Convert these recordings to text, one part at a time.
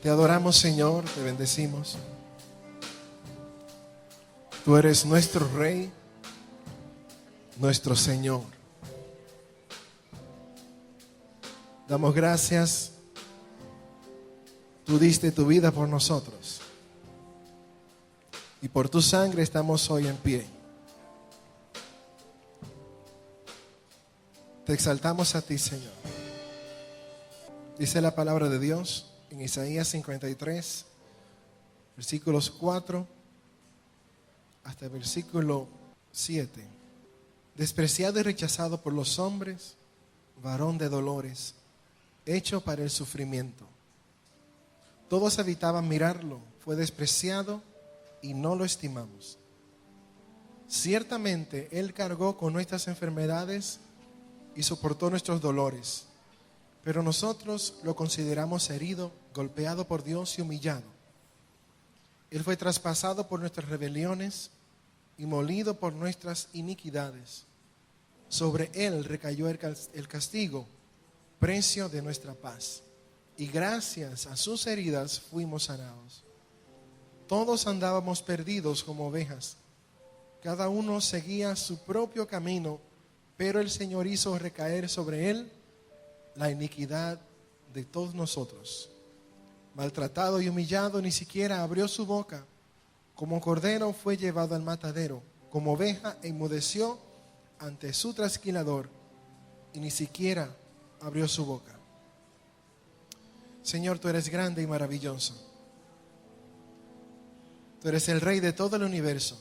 Te adoramos, Señor, te bendecimos. Tú eres nuestro Rey, nuestro Señor. Damos gracias. Tú diste tu vida por nosotros. Y por tu sangre estamos hoy en pie. Te exaltamos a ti, Señor. Dice la palabra de Dios en Isaías 53, versículos 4 hasta el versículo 7. Despreciado y rechazado por los hombres, varón de dolores, hecho para el sufrimiento. Todos evitaban mirarlo, fue despreciado y no lo estimamos. Ciertamente Él cargó con nuestras enfermedades y soportó nuestros dolores. Pero nosotros lo consideramos herido, golpeado por Dios y humillado. Él fue traspasado por nuestras rebeliones y molido por nuestras iniquidades. Sobre Él recayó el castigo, precio de nuestra paz. Y gracias a sus heridas fuimos sanados. Todos andábamos perdidos como ovejas. Cada uno seguía su propio camino, pero el Señor hizo recaer sobre Él la iniquidad de todos nosotros. Maltratado y humillado, ni siquiera abrió su boca. Como cordero fue llevado al matadero, como oveja enmudeció ante su trasquilador, y ni siquiera abrió su boca. Señor, tú eres grande y maravilloso. Tú eres el Rey de todo el universo.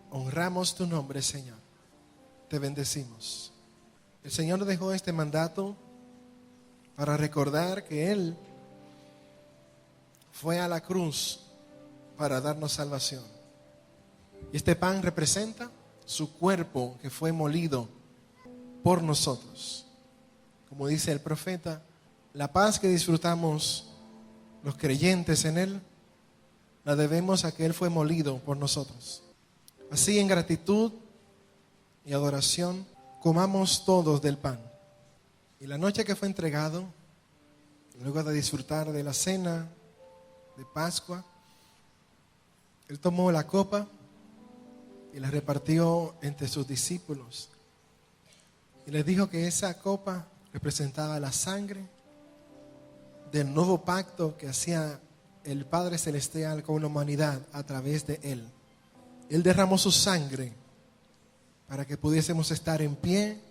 Honramos tu nombre, Señor. Te bendecimos. El Señor nos dejó este mandato para recordar que Él fue a la cruz para darnos salvación. Y este pan representa su cuerpo que fue molido por nosotros. Como dice el profeta, la paz que disfrutamos los creyentes en Él, la debemos a que Él fue molido por nosotros. Así, en gratitud y adoración, comamos todos del pan. Y la noche que fue entregado, luego de disfrutar de la cena de Pascua, Él tomó la copa y la repartió entre sus discípulos. Y les dijo que esa copa representaba la sangre del nuevo pacto que hacía el Padre Celestial con la humanidad a través de Él. Él derramó su sangre para que pudiésemos estar en pie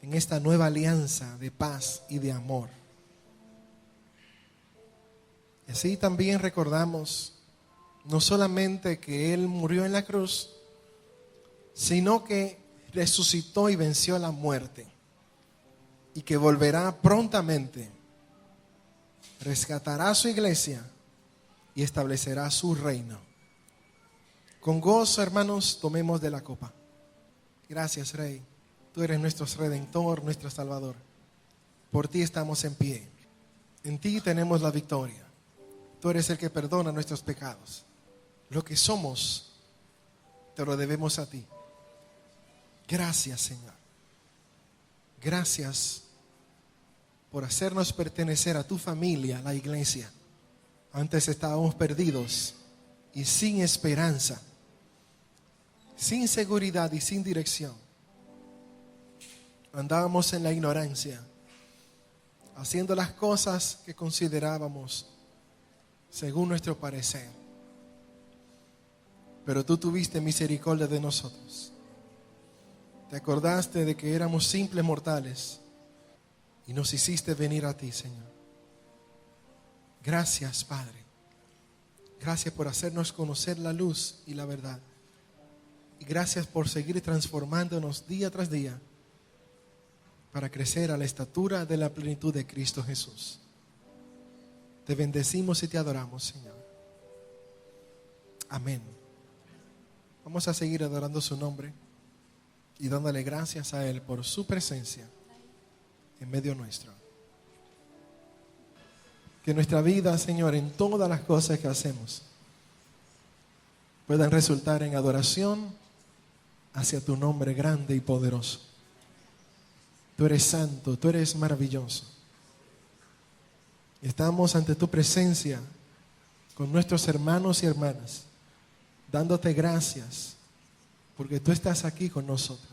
en esta nueva alianza de paz y de amor. Y así también recordamos no solamente que Él murió en la cruz, sino que resucitó y venció la muerte, y que volverá prontamente, rescatará a su iglesia y establecerá su reino. Con gozo, hermanos, tomemos de la copa. Gracias, Rey. Tú eres nuestro Redentor, nuestro Salvador. Por ti estamos en pie. En ti tenemos la victoria. Tú eres el que perdona nuestros pecados. Lo que somos, te lo debemos a ti. Gracias, Señor. Gracias por hacernos pertenecer a tu familia, la iglesia. Antes estábamos perdidos y sin esperanza, sin seguridad y sin dirección. Andábamos en la ignorancia, haciendo las cosas que considerábamos según nuestro parecer. Pero tú tuviste misericordia de nosotros. Te acordaste de que éramos simples mortales y nos hiciste venir a ti, Señor. Gracias, Padre. Gracias por hacernos conocer la luz y la verdad. Y gracias por seguir transformándonos día tras día para crecer a la estatura de la plenitud de Cristo Jesús. Te bendecimos y te adoramos, Señor. Amén. Vamos a seguir adorando su nombre y dándole gracias a Él por su presencia en medio nuestro. Que nuestra vida, Señor, en todas las cosas que hacemos, puedan resultar en adoración hacia tu nombre grande y poderoso. Tú eres santo, tú eres maravilloso. Estamos ante tu presencia con nuestros hermanos y hermanas, dándote gracias porque tú estás aquí con nosotros.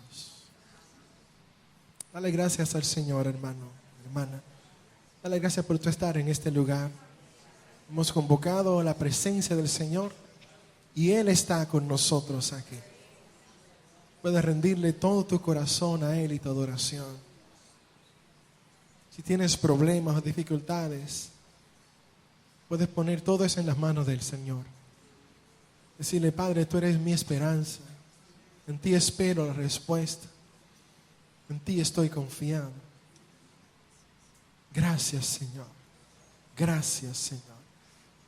Dale gracias al Señor, hermano, hermana. Dale gracias por tu estar en este lugar. Hemos convocado la presencia del Señor y Él está con nosotros aquí. Puedes rendirle todo tu corazón a Él y tu adoración. Si tienes problemas o dificultades, puedes poner todo eso en las manos del Señor. Decirle: Padre, tú eres mi esperanza. En ti espero la respuesta. En ti estoy confiado. Gracias, Señor. Gracias, Señor.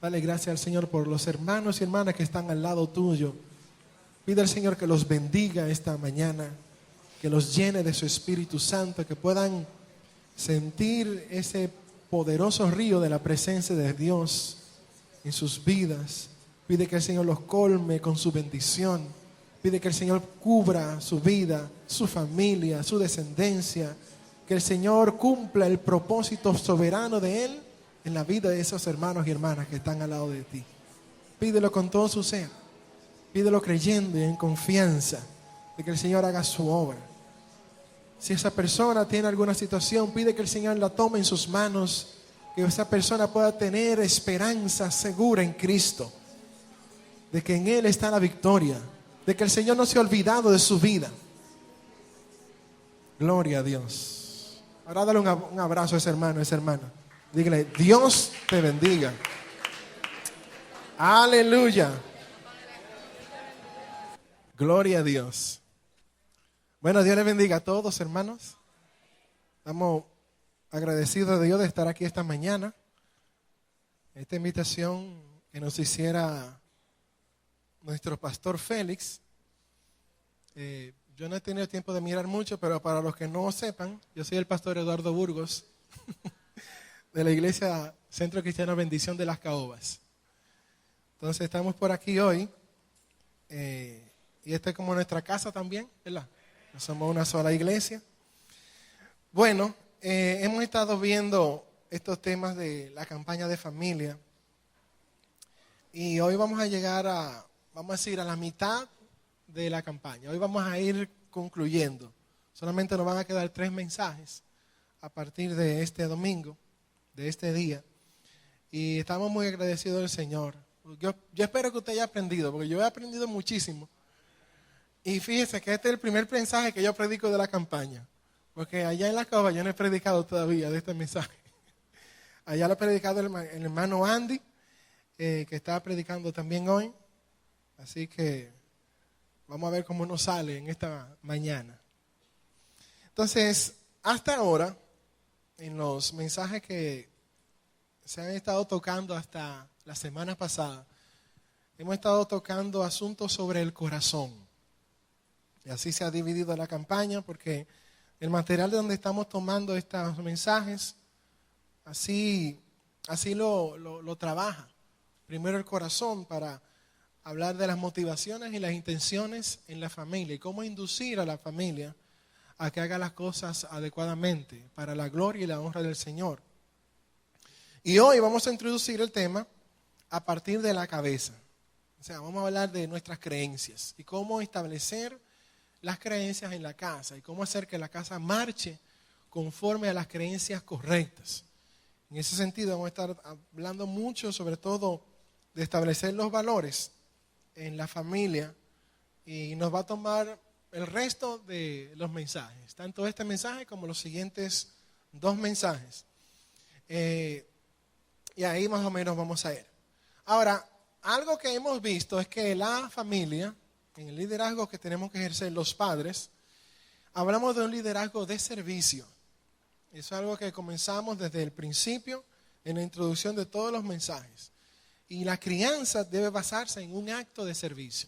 Dale gracias al Señor por los hermanos y hermanas que están al lado tuyo. Pide al Señor que los bendiga esta mañana, que los llene de su Espíritu Santo, que puedan sentir ese poderoso río de la presencia de Dios en sus vidas. Pide que el Señor los colme con su bendición. Pide que el Señor cubra su vida, su familia, su descendencia. Que el Señor cumpla el propósito soberano de Él en la vida de esos hermanos y hermanas que están al lado de ti. Pídelo con todo su ser. Pídelo creyendo y en confianza de que el Señor haga su obra. Si esa persona tiene alguna situación, pide que el Señor la tome en sus manos, que esa persona pueda tener esperanza segura en Cristo, de que en Él está la victoria, de que el Señor no se ha olvidado de su vida. Gloria a Dios. Ahora dale un abrazo a ese hermano, a esa hermana. Dígale: Dios te bendiga. Aleluya. Gloria a Dios. Bueno, Dios les bendiga a todos, hermanos. Estamos agradecidos de Dios de estar aquí esta mañana. Esta invitación que nos hiciera nuestro pastor Félix. Yo no he tenido tiempo de mirar mucho, pero para los que no sepan, yo soy el pastor Eduardo Burgos de la iglesia Centro Cristiano Bendición de las Caobas. Entonces estamos por aquí hoy y esta es como nuestra casa también, ¿verdad? No somos una sola iglesia. Bueno, hemos estado viendo estos temas de la campaña de familia y hoy vamos a llegar a la mitad de la campaña. Hoy vamos a ir concluyendo. Solamente nos van a quedar 3 mensajes a partir de este domingo, de este día. Y estamos muy agradecidos del Señor. Yo espero que usted haya aprendido, porque yo he aprendido muchísimo. Y fíjese que este es el primer mensaje que yo predico de la campaña. Porque allá en la Cova yo no he predicado todavía de este mensaje. Allá lo ha predicado el hermano Andy, que está predicando también hoy. Así que vamos a ver cómo nos sale en esta mañana. Entonces, hasta ahora, en los mensajes que se han estado tocando hasta la semana pasada, hemos estado tocando asuntos sobre el corazón. Y así se ha dividido la campaña, porque el material de donde estamos tomando estos mensajes, así lo trabaja. Primero el corazón, para hablar de las motivaciones y las intenciones en la familia y cómo inducir a la familia a que haga las cosas adecuadamente para la gloria y la honra del Señor. Y hoy vamos a introducir el tema a partir de la cabeza. O sea, vamos a hablar de nuestras creencias y cómo establecer las creencias en la casa y cómo hacer que la casa marche conforme a las creencias correctas. En ese sentido vamos a estar hablando mucho, sobre todo, de establecer los valores en la familia, y nos va a tomar el resto de los mensajes, tanto este mensaje como los siguientes 2 mensajes. Y ahí más o menos vamos a ir. Ahora, algo que hemos visto es que la familia, en el liderazgo que tenemos que ejercer los padres, hablamos de un liderazgo de servicio. Eso es algo que comenzamos desde el principio en la introducción de todos los mensajes. Y la crianza debe basarse en un acto de servicio.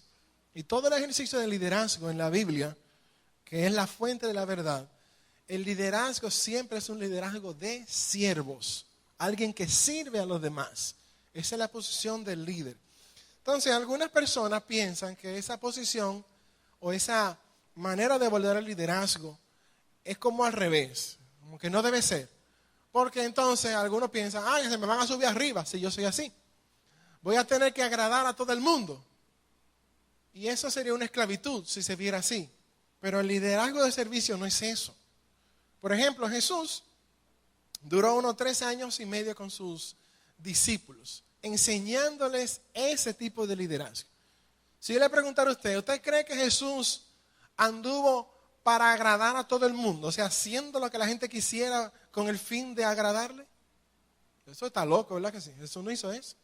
Y todo el ejercicio de liderazgo en la Biblia, que es la fuente de la verdad, el liderazgo siempre es un liderazgo de siervos. Alguien que sirve a los demás. Esa es la posición del líder. Entonces, algunas personas piensan que esa posición o esa manera de abordar el liderazgo es como al revés, como que no debe ser. Porque entonces algunos piensan, ay, se me van a subir arriba si yo soy así. Voy a tener que agradar a todo el mundo. Y eso sería una esclavitud si se viera así. Pero el liderazgo de servicio no es eso. Por ejemplo, Jesús duró unos 3 años y medio con sus discípulos, enseñándoles ese tipo de liderazgo. Si yo le preguntara a usted, ¿usted cree que Jesús anduvo para agradar a todo el mundo? O sea, haciendo lo que la gente quisiera con el fin de agradarle. Eso está loco, ¿verdad que sí? Jesús no hizo eso.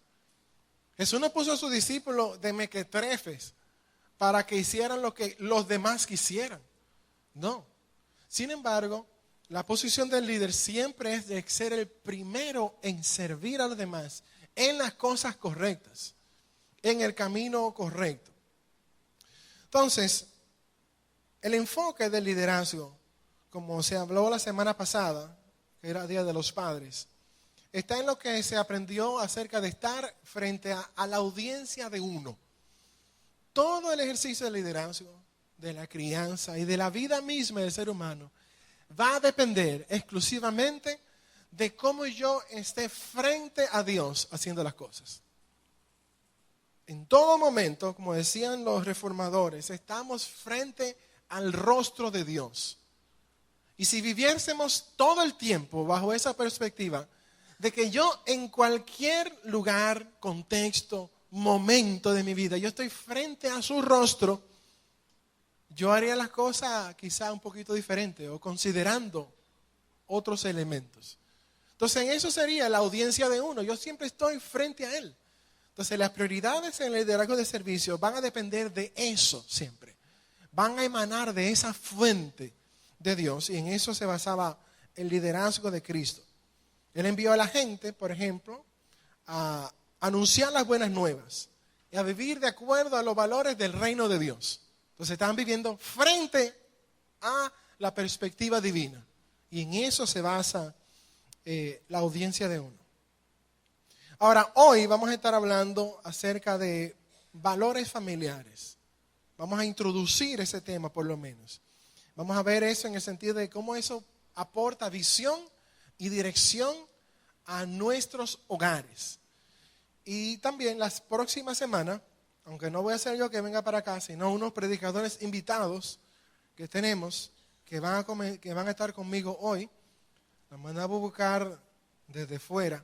Jesús no puso a sus discípulos de mequetrefes para que hicieran lo que los demás quisieran. No. Sin embargo, la posición del líder siempre es de ser el primero en servir a los demás en las cosas correctas, en el camino correcto. Entonces, el enfoque del liderazgo, como se habló la semana pasada, que era Día de los Padres, está en lo que se aprendió acerca de estar frente a la audiencia de uno. Todo el ejercicio del liderazgo, de la crianza y de la vida misma del ser humano va a depender exclusivamente de cómo yo esté frente a Dios haciendo las cosas. En todo momento, como decían los reformadores, estamos frente al rostro de Dios. Y si viviésemos todo el tiempo bajo esa perspectiva de que yo en cualquier lugar, contexto, momento de mi vida, yo estoy frente a su rostro, yo haría las cosas quizá un poquito diferente o considerando otros elementos. Entonces en eso sería la audiencia de uno. Yo siempre estoy frente a él. Entonces las prioridades en el liderazgo de servicio van a depender de eso siempre. Van a emanar de esa fuente de Dios y en eso se basaba el liderazgo de Cristo. Él envió a la gente, por ejemplo, a anunciar las buenas nuevas y a vivir de acuerdo a los valores del reino de Dios. Entonces estaban viviendo frente a la perspectiva divina. Y en eso se basa la audiencia de uno. Ahora, hoy vamos a estar hablando acerca de valores familiares. Vamos a introducir ese tema por lo menos. Vamos a ver eso en el sentido de cómo eso aporta visión y dirección a nuestros hogares. Y también las próximas semanas, aunque no voy a ser yo que venga para acá, sino unos predicadores invitados que tenemos, que van a estar conmigo hoy, los mandamos a buscar desde fuera.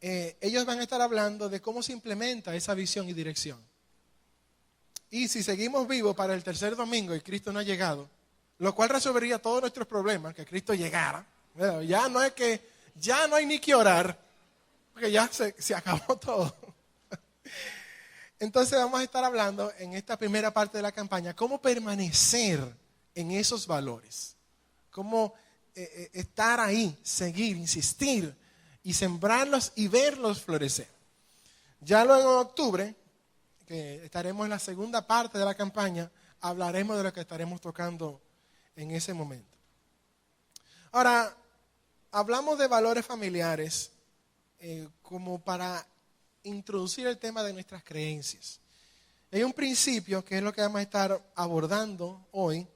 Ellos van a estar hablando de cómo se implementa esa visión y dirección. Y si seguimos vivos para el tercer domingo y Cristo no ha llegado, lo cual resolvería todos nuestros problemas, que Cristo llegara. Bueno, ya no hay ni que orar, porque ya se acabó todo. Entonces vamos a estar hablando en esta primera parte de la campaña, cómo permanecer en esos valores, cómo estar ahí, seguir, insistir y sembrarlos y verlos florecer. Ya luego en octubre, que estaremos en la segunda parte de la campaña, hablaremos de lo que estaremos tocando en ese momento. Ahora, hablamos de valores familiares como para introducir el tema de nuestras creencias. Hay un principio que es lo que vamos a estar abordando hoy,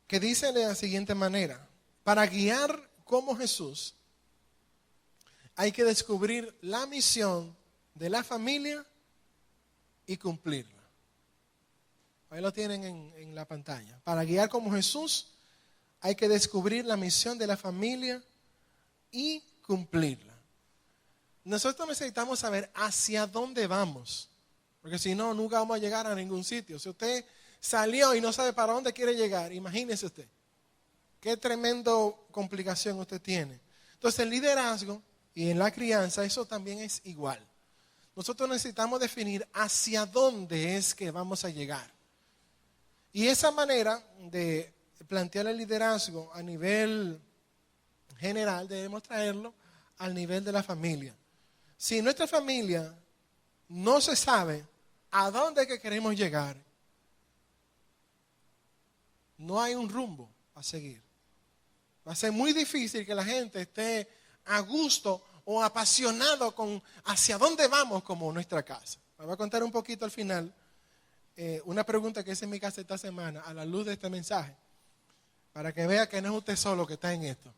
que dice de la siguiente manera: para guiar como Jesús, hay que descubrir la misión de la familia y cumplirla. Ahí lo tienen en la pantalla. Para guiar como Jesús, hay que descubrir la misión de la familia y cumplirla. Nosotros necesitamos saber hacia dónde vamos, porque si no, nunca vamos a llegar a ningún sitio. Si usted salió y no sabe para dónde quiere llegar, imagínese usted, qué tremendo complicación usted tiene. Entonces el liderazgo y en la crianza eso también es igual. Nosotros necesitamos definir hacia dónde es que vamos a llegar. Y esa manera de plantear el liderazgo a nivel general debemos traerlo al nivel de la familia. Si nuestra familia no se sabe a dónde es que queremos llegar, no hay un rumbo a seguir. Va a ser muy difícil que la gente esté a gusto o apasionado con hacia dónde vamos como nuestra casa. Me voy a contar un poquito al final una pregunta que hice en mi casa esta semana a la luz de este mensaje, para que vea que no es usted solo que está en esto.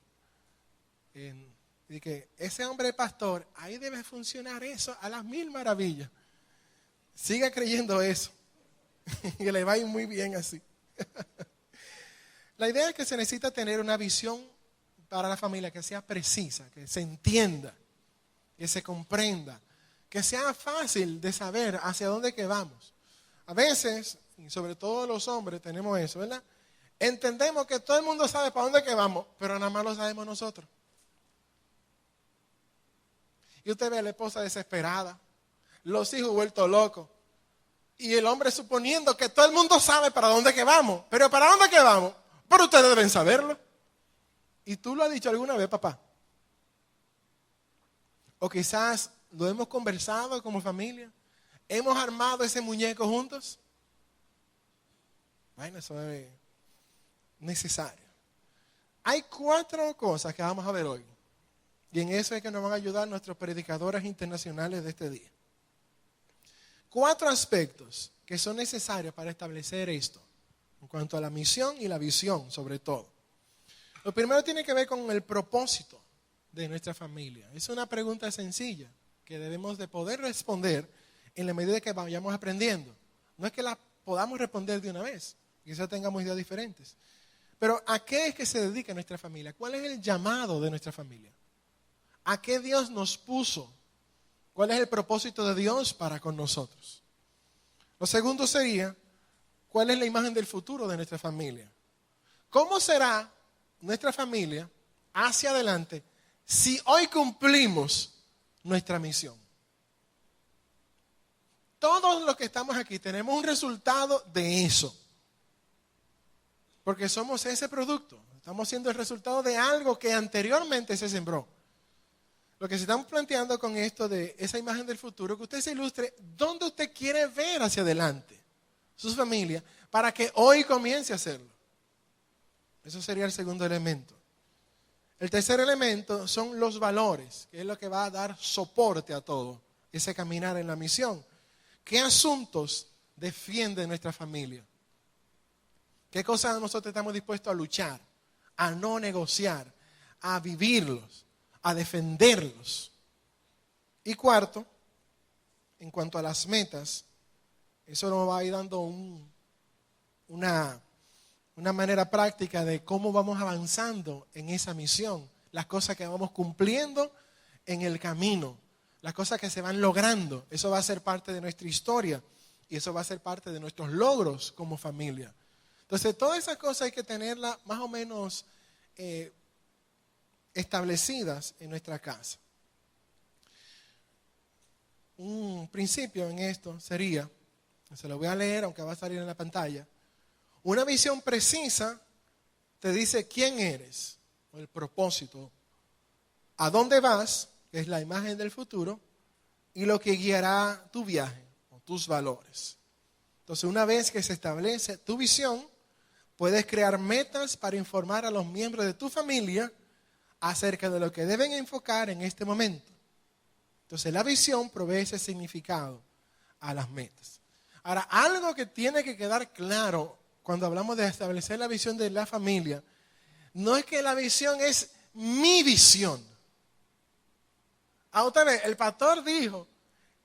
Y que ese hombre pastor, ahí debe funcionar eso a las 1000 maravillas. Siga creyendo eso. Y le va a ir muy bien así. La idea es que se necesita tener una visión para la familia que sea precisa, que se entienda, que se comprenda, que sea fácil de saber hacia dónde que vamos. A veces, y sobre todo los hombres, tenemos eso, ¿verdad? Entendemos que todo el mundo sabe para dónde que vamos, pero nada más lo sabemos nosotros. Y usted ve a la esposa desesperada, los hijos vueltos locos, y el hombre suponiendo que todo el mundo sabe para dónde que vamos. Pero ¿para dónde que vamos? Pero ustedes deben saberlo. ¿Y tú lo has dicho alguna vez, papá? O quizás lo hemos conversado como familia. ¿Hemos armado ese muñeco juntos? Bueno, eso es necesario. Hay 4 cosas que vamos a ver hoy. Y en eso es que nos van a ayudar nuestros predicadores internacionales de este día. 4 aspectos que son necesarios para establecer esto, en cuanto a la misión y la visión, sobre todo. Lo primero tiene que ver con el propósito de nuestra familia. Es una pregunta sencilla que debemos de poder responder en la medida que vayamos aprendiendo. No es que la podamos responder de una vez, quizás tengamos ideas diferentes. Pero ¿a qué es que se dedica nuestra familia? ¿Cuál es el llamado de nuestra familia? ¿A qué Dios nos puso? ¿Cuál es el propósito de Dios para con nosotros? Lo segundo sería, ¿cuál es la imagen del futuro de nuestra familia? ¿Cómo será nuestra familia hacia adelante si hoy cumplimos nuestra misión? Todos los que estamos aquí tenemos un resultado de eso. Porque somos ese producto. Estamos siendo el resultado de algo que anteriormente se sembró. Lo que se estamos planteando con esto de esa imagen del futuro, que usted se ilustre dónde usted quiere ver hacia adelante su familia para que hoy comience a hacerlo. Eso sería el segundo elemento. El tercer elemento son los valores, que es lo que va a dar soporte a todo ese caminar en la misión. ¿Qué asuntos defiende nuestra familia? ¿Qué cosas nosotros estamos dispuestos a luchar, a no negociar, a vivirlos, a defenderlos? Y cuarto, en cuanto a las metas, eso nos va a ir dando una manera práctica de cómo vamos avanzando en esa misión, las cosas que vamos cumpliendo en el camino, las cosas que se van logrando. Eso va a ser parte de nuestra historia y eso va a ser parte de nuestros logros como familia. Entonces, todas esas cosas hay que tenerlas más o menos establecidas en nuestra casa. Un principio en esto sería, se lo voy a leer aunque va a salir en la pantalla. Una visión precisa te dice quién eres, o el propósito, a dónde vas, que es la imagen del futuro, y lo que guiará tu viaje, o tus valores. Entonces, una vez que se establece tu visión, puedes crear metas para informar a los miembros de tu familia acerca de lo que deben enfocar en este momento. Entonces, la visión provee ese significado a las metas. Ahora, algo que tiene que quedar claro cuando hablamos de establecer la visión de la familia, no es que la visión es mi visión. Otra vez, el pastor dijo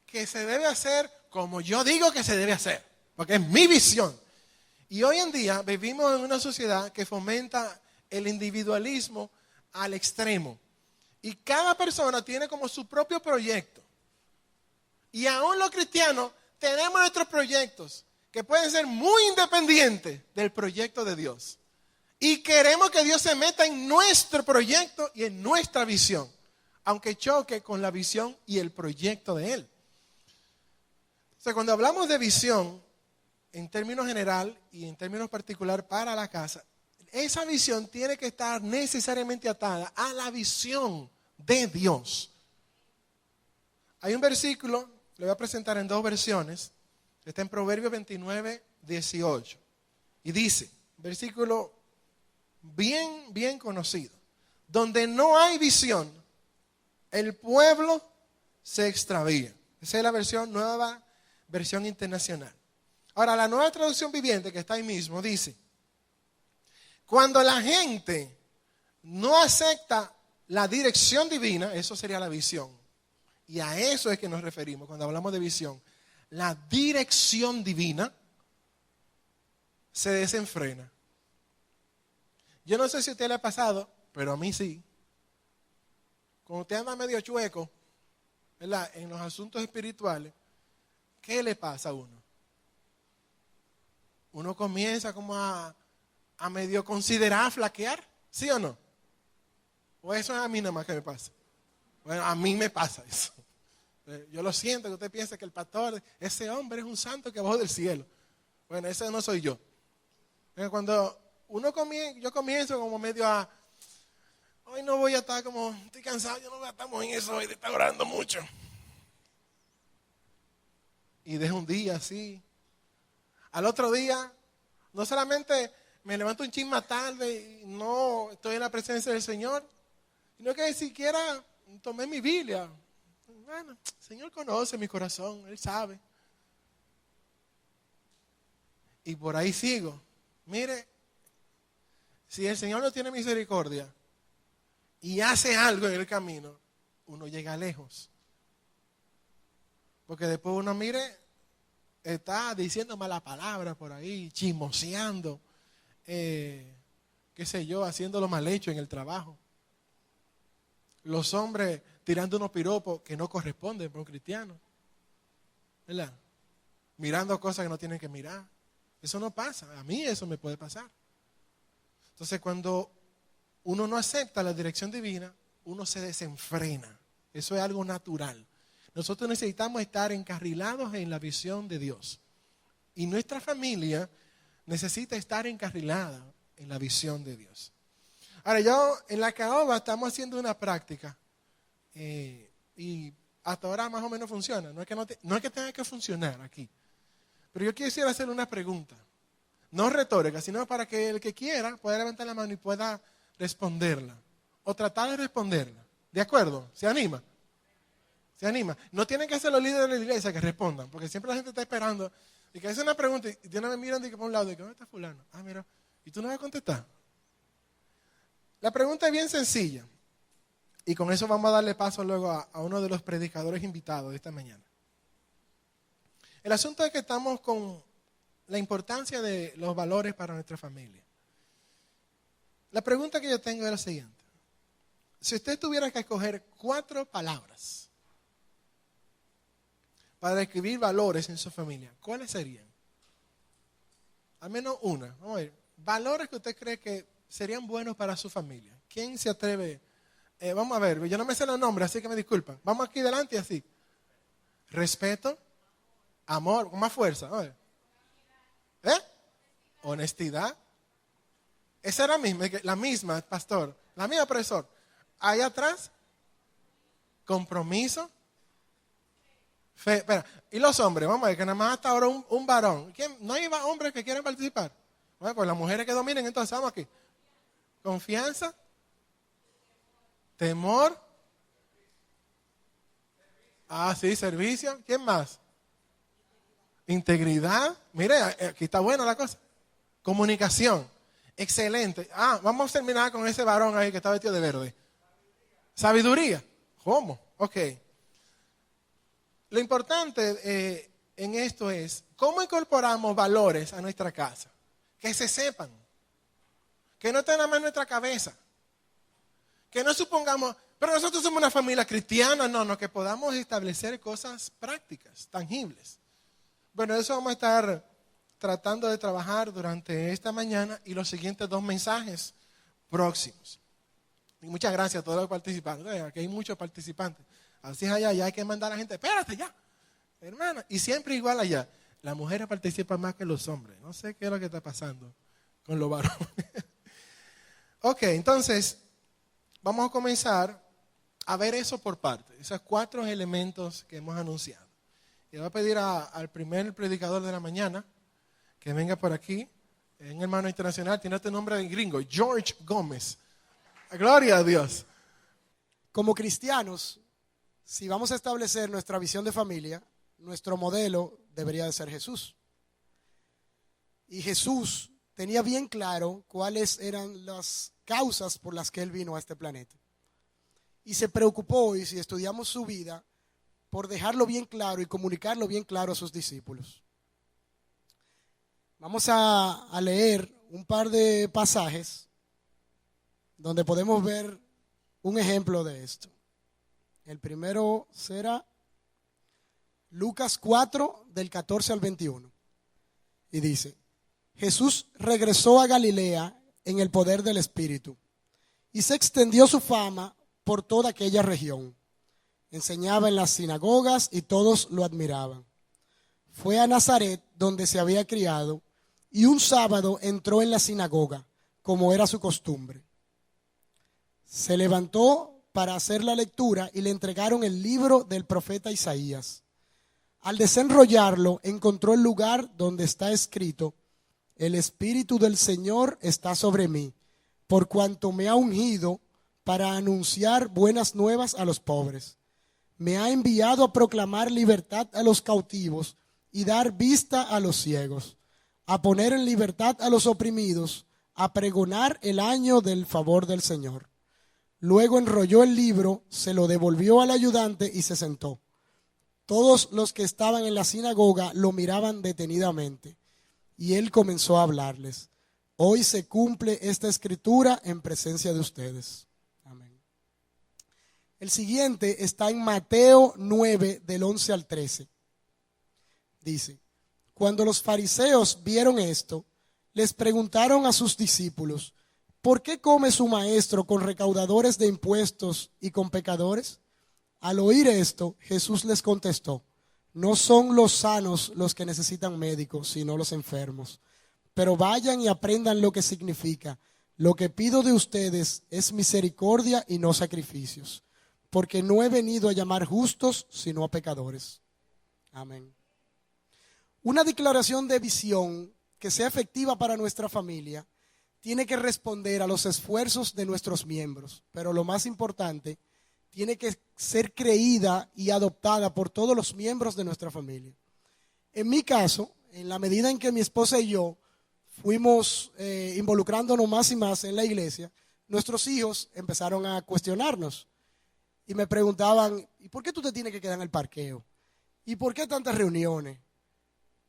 que se debe hacer como yo digo que se debe hacer, porque es mi visión. Y hoy en día vivimos en una sociedad que fomenta el individualismo al extremo. Y cada persona tiene como su propio proyecto. Y aún los cristianos tenemos nuestros proyectos que pueden ser muy independientes del proyecto de Dios. Y queremos que Dios se meta en nuestro proyecto y en nuestra visión, aunque choque con la visión y el proyecto de Él. O sea, cuando hablamos de visión, en términos general y en términos particular para la casa, esa visión tiene que estar necesariamente atada a la visión de Dios. Hay un versículo, lo voy a presentar en 2 versiones, está en Proverbios 29, 18. Y dice, versículo bien conocido: donde no hay visión, el pueblo se extravía. Esa es la versión nueva, versión internacional. Ahora, la Nueva Traducción Viviente, que está ahí mismo, dice: cuando la gente no acepta la dirección divina, eso sería la visión. Y a eso es que nos referimos cuando hablamos de visión. La dirección divina se desenfrena. Yo no sé si a usted le ha pasado, pero a mí sí. Cuando usted anda medio chueco, ¿verdad?, en los asuntos espirituales, ¿qué le pasa a uno? Uno comienza como a medio considerar flaquear, ¿sí o no? ¿O eso es a mí nada más que me pasa? Bueno, a mí me pasa eso. Yo lo siento, que usted piensa que el pastor, ese hombre es un santo que bajó del cielo. Bueno, ese no soy yo. Cuando yo comienzo como medio a, hoy no voy a estar como, estoy cansado, yo no voy a estar en eso hoy de estar orando mucho. Y dejo un día así. Al otro día, no solamente me levanto un chin más tarde y no estoy en la presencia del Señor, sino que ni siquiera tomé mi Biblia. Bueno, el Señor conoce mi corazón, Él sabe. Y por ahí sigo. Mire, si el Señor no tiene misericordia y hace algo en el camino, uno llega lejos. Porque después uno, mire, está diciendo mala palabra por ahí, chismoseando, qué sé yo, haciendo lo mal hecho en el trabajo. Los hombres tirando unos piropos que no corresponden para un cristiano, ¿verdad? Mirando cosas que no tienen que mirar. Eso no pasa, a mí eso me puede pasar. Entonces cuando uno no acepta la dirección divina, uno se desenfrena. Eso es algo natural. Nosotros necesitamos estar encarrilados en la visión de Dios. Y nuestra familia necesita estar encarrilada en la visión de Dios. Ahora, yo en la caoba estamos haciendo una práctica y hasta ahora más o menos funciona. No es que tenga que funcionar aquí. Pero yo quisiera hacer una pregunta. No retórica, sino para que el que quiera pueda levantar la mano y pueda responderla. O tratar de responderla. ¿De acuerdo? ¿Se anima? ¿Se anima? No tienen que ser los líderes de la iglesia que respondan, porque siempre la gente está esperando y que hace una pregunta y de una vez miran por un lado y que ¿dónde está fulano? Ah, mira, ¿y tú no vas a contestar? La pregunta es bien sencilla y con eso vamos a darle paso luego a uno de los predicadores invitados de esta mañana. El asunto es que estamos con la importancia de los valores para nuestra familia. La pregunta que yo tengo es la siguiente. Si usted tuviera que escoger 4 palabras para describir valores en su familia, ¿cuáles serían? Al menos una. Vamos a ver. Valores que usted cree que serían buenos para su familia. ¿Quién se atreve? Vamos a ver, yo no me sé los nombres, así que me disculpan. Vamos aquí delante y así. Respeto, amor, con más fuerza. A ver. Honestidad. Esa era la misma, pastor. La misma, profesor. Allá atrás, compromiso. Fe. Espera. Y los hombres, vamos a ver, que nada más hasta ahora un varón. ¿No hay hombres que quieran participar? Bueno, pues las mujeres que dominen, entonces vamos aquí. Confianza. Temor. Ah, sí, servicio. ¿Quién más? Integridad. Mire, aquí está buena la cosa. Comunicación. Excelente. Ah, vamos a terminar con ese varón ahí que está vestido de verde. Sabiduría. ¿Cómo? Ok. Lo importante en esto es cómo incorporamos valores a nuestra casa. Que se sepan. Que no estén nada más en nuestra cabeza. Que no supongamos, pero nosotros somos una familia cristiana. No, que podamos establecer cosas prácticas, tangibles. Bueno, eso vamos a estar tratando de trabajar durante esta mañana y los siguientes 2 mensajes próximos. Y muchas gracias a todos los participantes. Aquí hay muchos participantes. Así es allá, ya hay que mandar a la gente, espérate ya, hermana. Y siempre igual allá. Las mujeres participan más que los hombres. No sé qué es lo que está pasando con los varones. Ok, entonces, vamos a comenzar a ver eso por partes. Esos 4 elementos que hemos anunciado. Y voy a pedir al primer predicador de la mañana que venga por aquí. Un hermano internacional, tiene este nombre de gringo, George Gómez. Gloria a Dios. Como cristianos, si vamos a establecer nuestra visión de familia, nuestro modelo debería de ser Jesús. Y Jesús tenía bien claro cuáles eran las causas por las que Él vino a este planeta. y se preocupó, y si estudiamos su vida, por dejarlo bien claro y comunicarlo bien claro a sus discípulos. Vamos a leer un par de pasajes donde podemos ver un ejemplo de esto. El primero será Lucas 4, del 14 al 21. Y dice: Jesús regresó a Galilea en el poder del Espíritu, y se extendió su fama por toda aquella región. Enseñaba en las sinagogas y todos lo admiraban. Fue a Nazaret, donde se había criado, y un sábado entró en la sinagoga, como era su costumbre. Se levantó para hacer la lectura y le entregaron el libro del profeta Isaías. Al desenrollarlo, encontró el lugar donde está escrito: El Espíritu del Señor está sobre mí, por cuanto me ha ungido para anunciar buenas nuevas a los pobres. Me ha enviado a proclamar libertad a los cautivos y dar vista a los ciegos, a poner en libertad a los oprimidos, a pregonar el año del favor del Señor. Luego enrolló el libro, se lo devolvió al ayudante y se sentó. Todos los que estaban en la sinagoga lo miraban detenidamente, y él comenzó a hablarles: Hoy se cumple esta escritura en presencia de ustedes. Amén. El siguiente está en Mateo 9, del 11 al 13. Dice: Cuando los fariseos vieron esto, les preguntaron a sus discípulos: ¿Por qué come su maestro con recaudadores de impuestos y con pecadores? Al oír esto, Jesús les contestó: No son los sanos los que necesitan médicos, sino los enfermos. Pero vayan y aprendan lo que significa: Lo que pido de ustedes es misericordia y no sacrificios, porque no he venido a llamar justos, sino a pecadores. Amén. Una declaración de visión que sea efectiva para nuestra familia tiene que responder a los esfuerzos de nuestros miembros, pero lo más importante, tiene que ser creída y adoptada por todos los miembros de nuestra familia. En mi caso, en la medida en que mi esposa y yo fuimos involucrándonos más y más en la iglesia, nuestros hijos empezaron a cuestionarnos y me preguntaban: ¿y por qué tú te tienes que quedar en el parqueo? ¿Y por qué tantas reuniones?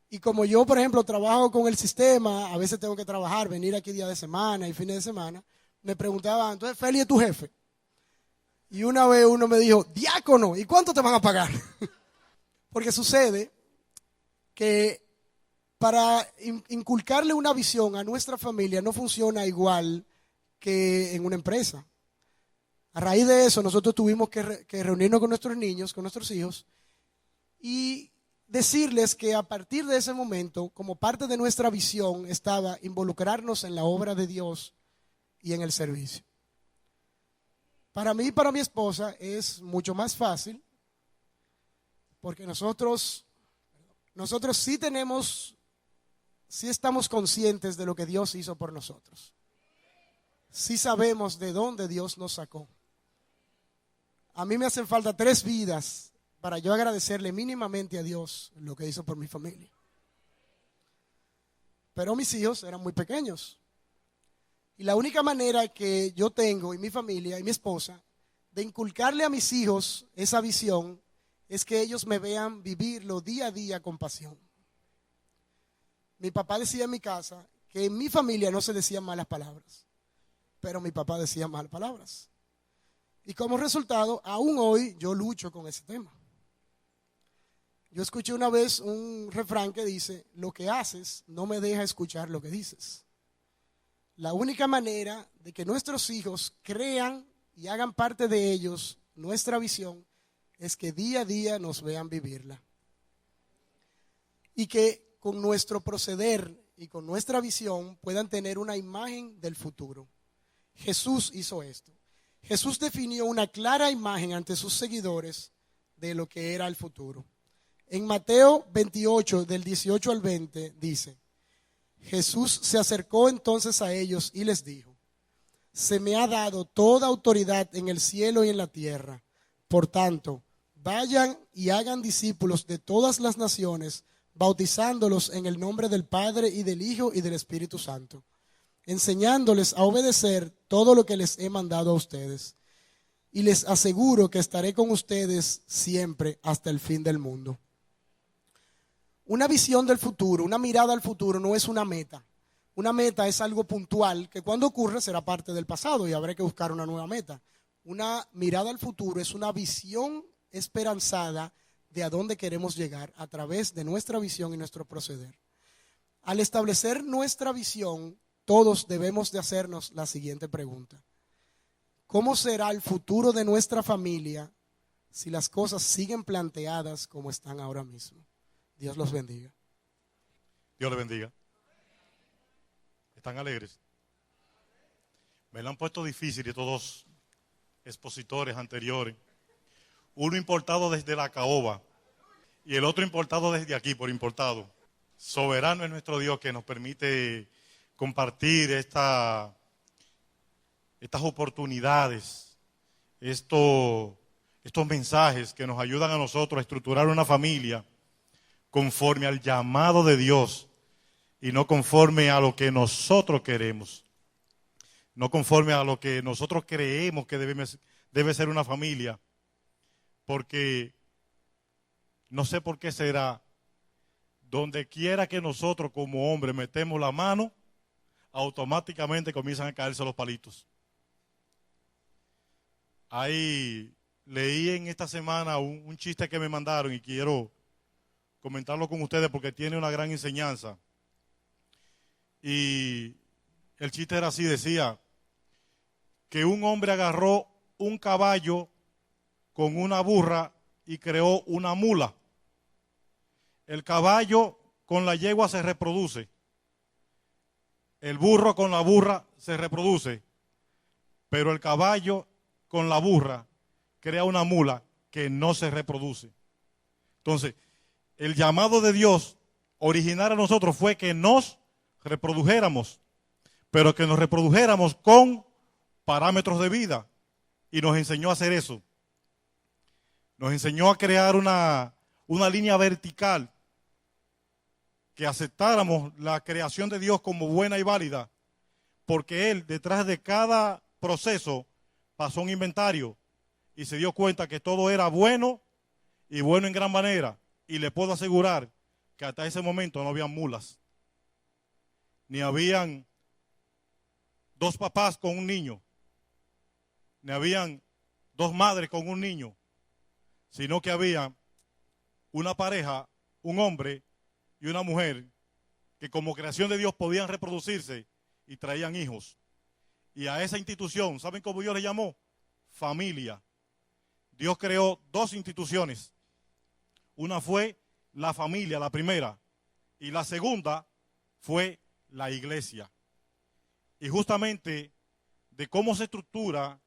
Y como yo, por ejemplo, trabajo con el sistema, a veces tengo que trabajar, venir aquí día de semana y fines de semana, me preguntaban: entonces, Feli es tu jefe. Y una vez uno me dijo: diácono, ¿y cuánto te van a pagar? Porque sucede que para inculcarle una visión a nuestra familia no funciona igual que en una empresa. A raíz de eso, nosotros tuvimos que reunirnos con nuestros niños, con nuestros hijos, y decirles que a partir de ese momento, como parte de nuestra visión, estaba involucrarnos en la obra de Dios y en el servicio. Para mí y para mi esposa es mucho más fácil, porque nosotros sí estamos conscientes de lo que Dios hizo por nosotros. Sí sabemos de dónde Dios nos sacó. A mí me hacen falta 3 vidas para yo agradecerle mínimamente a Dios lo que hizo por mi familia. Pero mis hijos eran muy pequeños. Y la única manera que yo tengo y mi familia y mi esposa de inculcarle a mis hijos esa visión es que ellos me vean vivirlo día a día con pasión. Mi papá decía en mi casa que en mi familia no se decían malas palabras, pero mi papá decía malas palabras. Y como resultado, aún hoy yo lucho con ese tema. Yo escuché una vez un refrán que dice: lo que haces no me deja escuchar lo que dices. La única manera de que nuestros hijos crean y hagan parte de ellos nuestra visión es que día a día nos vean vivirla. Y que con nuestro proceder y con nuestra visión puedan tener una imagen del futuro. Jesús hizo esto. Jesús definió una clara imagen ante sus seguidores de lo que era el futuro. En Mateo 28, del 18 al 20, dice: Jesús se acercó entonces a ellos y les dijo: Se me ha dado toda autoridad en el cielo y en la tierra. Por tanto, vayan y hagan discípulos de todas las naciones, bautizándolos en el nombre del Padre y del Hijo y del Espíritu Santo, enseñándoles a obedecer todo lo que les he mandado a ustedes. y les aseguro que estaré con ustedes siempre hasta el fin del mundo. Una visión del futuro, una mirada al futuro no es una meta. Una meta es algo puntual que cuando ocurre será parte del pasado y habrá que buscar una nueva meta. Una mirada al futuro es una visión esperanzada de a dónde queremos llegar a través de nuestra visión y nuestro proceder. Al establecer nuestra visión, todos debemos de hacernos la siguiente pregunta: ¿cómo será el futuro de nuestra familia si las cosas siguen planteadas como están ahora mismo? Dios los bendiga. Dios les bendiga. ¿Están alegres? Me lo han puesto difícil estos dos expositores anteriores. Uno importado desde la caoba y el otro importado desde aquí, por importado. Soberano es nuestro Dios que nos permite compartir estas oportunidades, estos mensajes que nos ayudan a nosotros a estructurar una familia conforme al llamado de Dios y no conforme a lo que nosotros queremos, no conforme a lo que nosotros creemos que debe ser una familia, porque no sé por qué será, donde quiera que nosotros como hombres metemos la mano, automáticamente comienzan a caerse los palitos. Ahí leí en esta semana un chiste que me mandaron y quiero comentarlo con ustedes porque tiene una gran enseñanza. Y el chiste era así, decía que un hombre agarró un caballo con una burra y creó una mula. El caballo con la yegua se reproduce. El burro con la burra se reproduce. Pero el caballo con la burra crea una mula que no se reproduce. Entonces, el llamado de Dios original a nosotros fue que nos reprodujéramos, pero que nos reprodujéramos con parámetros de vida. Y nos enseñó a hacer eso. Nos enseñó a crear una línea vertical, que aceptáramos la creación de Dios como buena y válida, porque Él, detrás de cada proceso, pasó un inventario y se dio cuenta que todo era bueno y bueno en gran manera. Y le puedo asegurar que hasta ese momento no habían mulas, ni habían dos papás con un niño, ni habían dos madres con un niño, sino que había una pareja, un hombre y una mujer, que como creación de Dios podían reproducirse y traían hijos. Y a esa institución, ¿saben cómo Dios le llamó? Familia. Dios creó dos instituciones. Una fue la familia, la primera, y la segunda fue la iglesia. Y justamente de cómo se estructura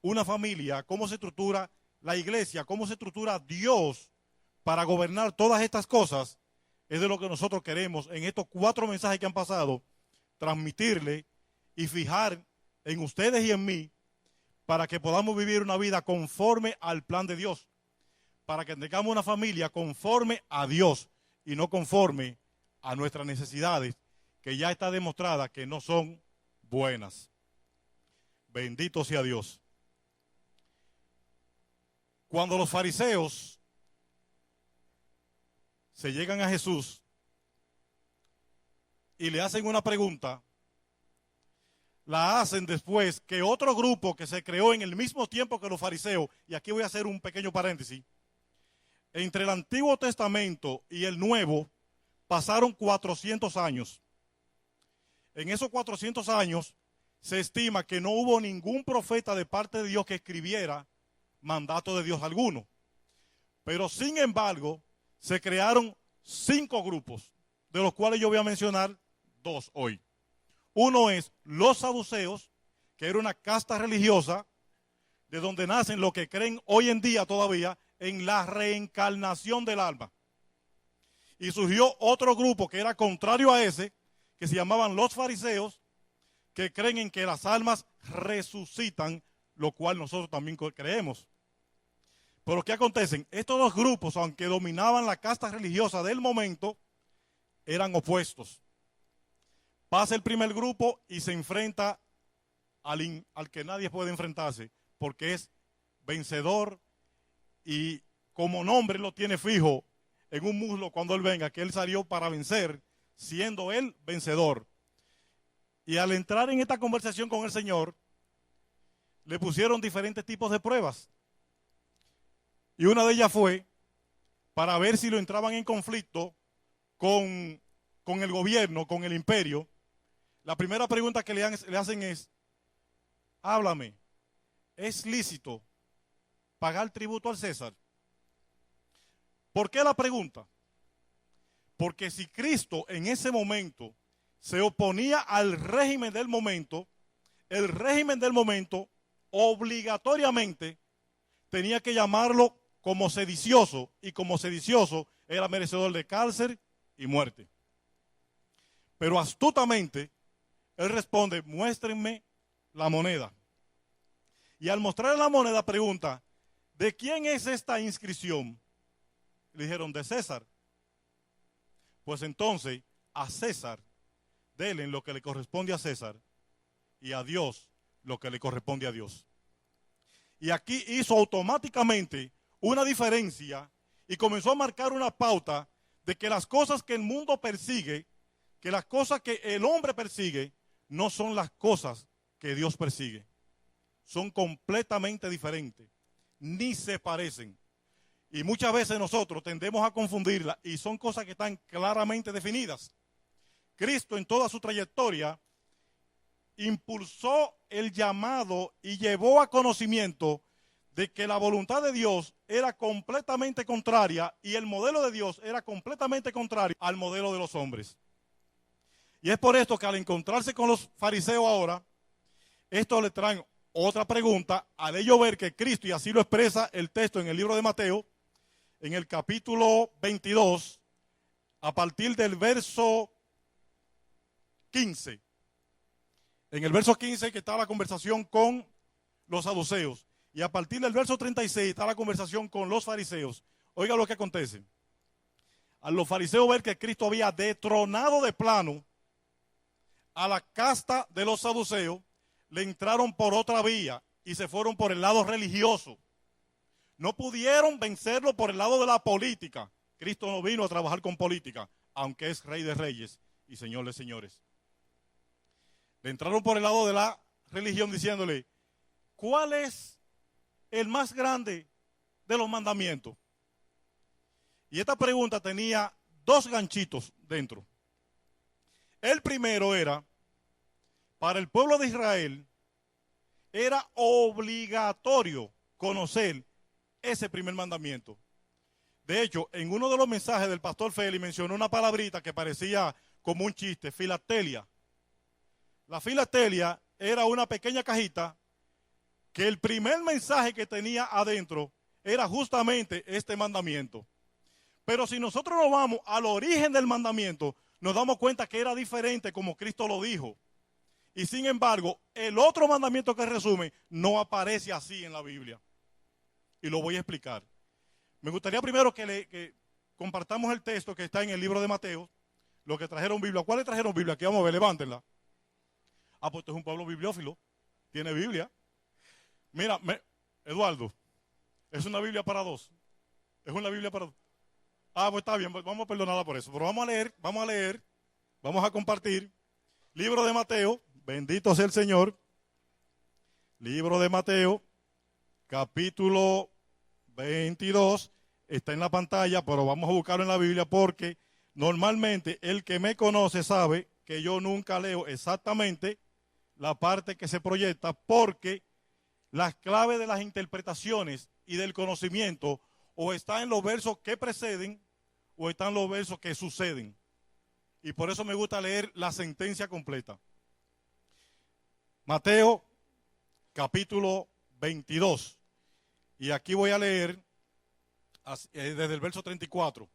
una familia, cómo se estructura la iglesia, cómo se estructura Dios para gobernar todas estas cosas, es de lo que nosotros queremos en estos 4 mensajes que han pasado, transmitirle y fijar en ustedes y en mí, para que podamos vivir una vida conforme al plan de Dios, para que tengamos una familia conforme a Dios y no conforme a nuestras necesidades, que ya está demostrada que no son buenas. Bendito sea Dios. Cuando los fariseos se llegan a Jesús y le hacen una pregunta, la hacen después que otro grupo que se creó en el mismo tiempo que los fariseos, y aquí voy a hacer un pequeño paréntesis, entre el Antiguo Testamento y el Nuevo pasaron 400 años. En esos 400 años se estima que no hubo ningún profeta de parte de Dios que escribiera mandato de Dios alguno. Pero sin embargo, se crearon 5 grupos, de los cuales yo voy a mencionar 2 hoy. Uno es los saduceos, que era una casta religiosa, de donde nacen los que creen hoy en día todavía en la reencarnación del alma. Y surgió otro grupo que era contrario a ese, que se llamaban los fariseos, que creen en que las almas resucitan, lo cual nosotros también creemos. Pero ¿qué acontece? Estos dos grupos, aunque dominaban la casta religiosa del momento, eran opuestos. Pasa el primer grupo y se enfrenta al que nadie puede enfrentarse, porque es vencedor, y como nombre lo tiene fijo en un muslo cuando él venga, que él salió para vencer, siendo él vencedor. Y al entrar en esta conversación con el Señor, le pusieron diferentes tipos de pruebas. Y una de ellas fue para ver si lo entraban en conflicto con el gobierno, con el imperio. La primera pregunta que le hacen es: háblame, ¿es lícito pagar tributo al César? ¿Por qué la pregunta? Porque si Cristo en ese momento se oponía al régimen del momento, el régimen del momento obligatoriamente tenía que llamarlo como sedicioso, y como sedicioso era merecedor de cárcel y muerte. Pero astutamente él responde: muéstrenme la moneda. Y al mostrar la moneda pregunta: ¿de quién es esta inscripción? Le dijeron: de César. Pues entonces a César denle lo que le corresponde a César, y a Dios lo que le corresponde a Dios. Y aquí hizo automáticamente una diferencia y comenzó a marcar una pauta de que las cosas que el mundo persigue, que las cosas que el hombre persigue, no son las cosas que Dios persigue. Son completamente diferentes, ni se parecen. Y muchas veces nosotros tendemos a confundirlas, y son cosas que están claramente definidas. Cristo en toda su trayectoria impulsó el llamado y llevó a conocimiento de que la voluntad de Dios era completamente contraria, y el modelo de Dios era completamente contrario al modelo de los hombres. Y es por esto que al encontrarse con los fariseos ahora, estos le traen otra pregunta, al ello ver que Cristo, y así lo expresa el texto en el libro de Mateo, en el capítulo 22, a partir del verso 15. En el verso 15 que está la conversación con los saduceos, y a partir del verso 36 está la conversación con los fariseos. Oiga lo que acontece. A los fariseos ver que Cristo había detronado de plano a la casta de los saduceos, le entraron por otra vía y se fueron por el lado religioso. No pudieron vencerlo por el lado de la política. Cristo no vino a trabajar con política, aunque es Rey de Reyes y Señor de Señores. Le entraron por el lado de la religión diciéndole: ¿cuál es el más grande de los mandamientos? Y esta pregunta tenía dos ganchitos dentro. El primero era: para el pueblo de Israel era obligatorio conocer ese primer mandamiento. De hecho, en uno de los mensajes del pastor Félix mencionó una palabrita que parecía como un chiste: filatelia. La filatelia era una pequeña cajita que el primer mensaje que tenía adentro era justamente este mandamiento. Pero si nosotros nos vamos al origen del mandamiento, nos damos cuenta que era diferente como Cristo lo dijo. Y sin embargo, el otro mandamiento que resume no aparece así en la Biblia. Y lo voy a explicar. Me gustaría primero que compartamos el texto que está en el libro de Mateo. Los que trajeron Biblia. ¿Cuáles trajeron Biblia? Aquí vamos a ver, levántenla. Ah, pues esto es un pueblo bibliófilo. Tiene Biblia. Mira, Eduardo, es una Biblia para dos. Es una Biblia para dos. Ah, pues está bien, vamos a perdonarla por eso. Pero vamos a leer, vamos a compartir. Libro de Mateo, bendito sea el Señor. Libro de Mateo, capítulo 22. Está en la pantalla, pero vamos a buscarlo en la Biblia porque normalmente el que me conoce sabe que yo nunca leo exactamente la parte que se proyecta, porque las claves de las interpretaciones y del conocimiento o están en los versos que preceden o están en los versos que suceden. Y por eso me gusta leer la sentencia completa. Mateo, capítulo 22. Y aquí voy a leer desde el verso 34.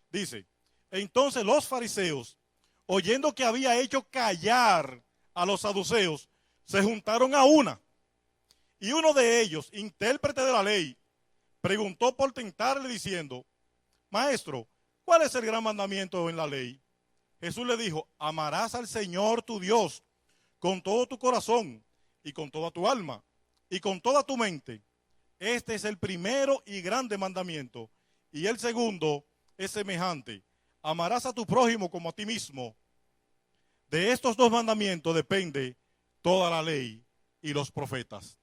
Dice: entonces los fariseos, oyendo que había hecho callar a los saduceos, se juntaron a una. Y uno de ellos, intérprete de la ley, preguntó por tentarle diciendo: maestro, ¿cuál es el gran mandamiento en la ley? Jesús le dijo: amarás al Señor tu Dios con todo tu corazón y con toda tu alma y con toda tu mente. Este es el primero y grande mandamiento. Y el segundo es semejante: amarás a tu prójimo como a ti mismo. De estos dos mandamientos depende toda la ley y los profetas.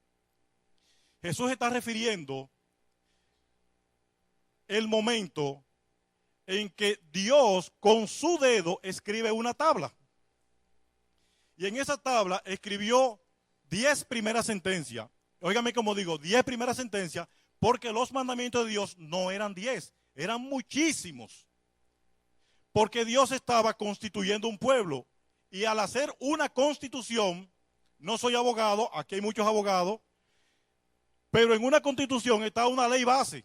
Jesús está refiriendo el momento en que Dios con su dedo escribe una tabla. Y en esa tabla escribió 10 primeras sentencias. Óigame como digo, 10 primeras sentencias, porque los mandamientos de Dios no eran 10, eran muchísimos. Porque Dios estaba constituyendo un pueblo. Y al hacer una constitución, no soy abogado, aquí hay muchos abogados, pero en una constitución está una ley base,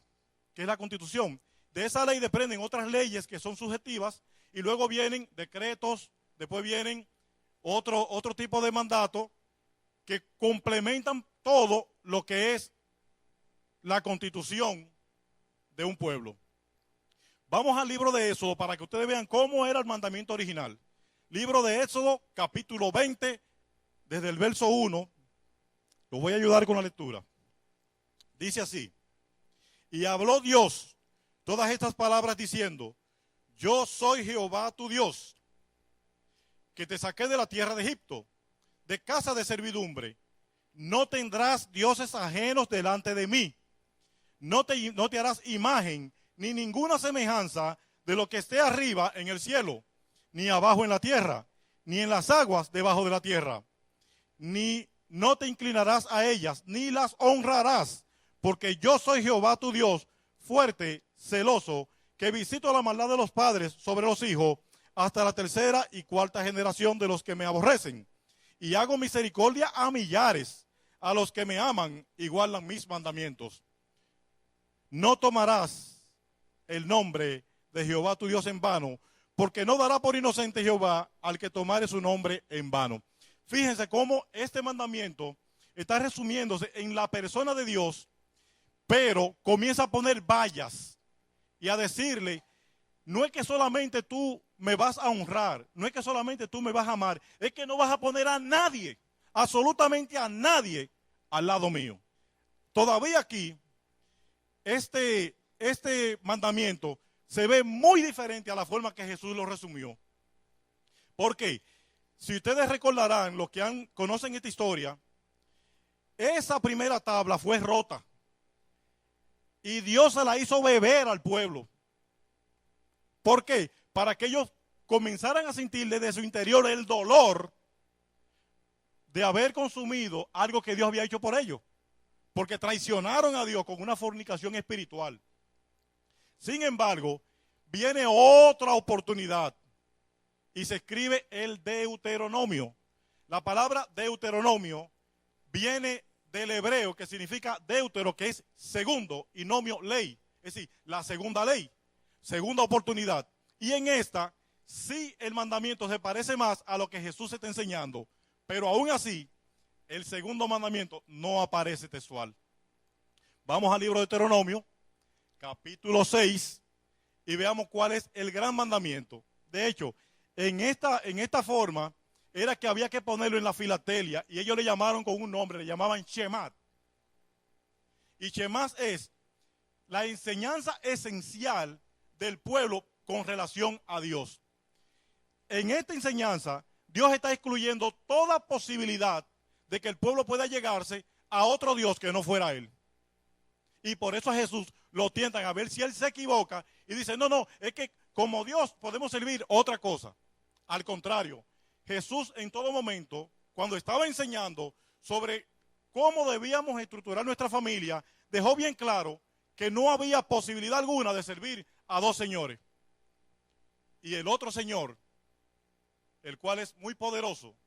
que es la constitución. De esa ley dependen otras leyes que son subjetivas, y luego vienen decretos, después vienen otro tipo de mandatos que complementan todo lo que es la constitución de un pueblo. Vamos al libro de Éxodo para que ustedes vean cómo era el mandamiento original. Libro de Éxodo, capítulo 20, desde el verso 1. Los voy a ayudar con la lectura. Dice así: y habló Dios todas estas palabras diciendo: yo soy Jehová tu Dios, que te saqué de la tierra de Egipto, de casa de servidumbre. No tendrás dioses ajenos delante de mí. No te harás imagen ni ninguna semejanza de lo que esté arriba en el cielo, ni abajo en la tierra, ni en las aguas debajo de la tierra. Ni no te inclinarás a ellas, ni las honrarás, porque yo soy Jehová tu Dios, fuerte, celoso, que visito la maldad de los padres sobre los hijos, hasta la tercera y cuarta generación de los que me aborrecen. Y hago misericordia a millares, a los que me aman y guardan mis mandamientos. No tomarás el nombre de Jehová tu Dios en vano, porque no dará por inocente Jehová al que tomare su nombre en vano. Fíjense cómo este mandamiento está resumiéndose en la persona de Dios, pero comienza a poner vallas y a decirle: no es que solamente tú me vas a honrar, no es que solamente tú me vas a amar, es que no vas a poner a nadie, absolutamente a nadie, al lado mío. Todavía aquí, este mandamiento se ve muy diferente a la forma que Jesús lo resumió. ¿Por qué? Si ustedes recordarán, los que conocen esta historia, esa primera tabla fue rota y Dios se la hizo beber al pueblo. ¿Por qué? Para que ellos comenzaran a sentir desde su interior el dolor de haber consumido algo que Dios había hecho por ellos, porque traicionaron a Dios con una fornicación espiritual. Sin embargo, viene otra oportunidad y se escribe el Deuteronomio. La palabra Deuteronomio viene del hebreo, que significa deutero, que es segundo, y nomio, ley, es decir, la segunda ley, segunda oportunidad. Y en esta, sí, el mandamiento se parece más a lo que Jesús está enseñando, pero aún así, el segundo mandamiento no aparece textual. Vamos al libro de Deuteronomio, capítulo 6, y veamos cuál es el gran mandamiento. De hecho, en esta forma, era que había que ponerlo en la filatelia, y ellos le llamaron con un nombre, le llamaban Shemat. Y Shemat es la enseñanza esencial del pueblo con relación a Dios. En esta enseñanza, Dios está excluyendo toda posibilidad de que el pueblo pueda llegarse a otro Dios que no fuera Él. Y por eso a Jesús lo tientan a ver si Él se equivoca y dice: no, es que como Dios podemos servir otra cosa. Al contrario, Jesús en todo momento, cuando estaba enseñando sobre cómo debíamos estructurar nuestra familia, dejó bien claro que no había posibilidad alguna de servir a dos señores. Y el otro señor, el cual es muy poderoso,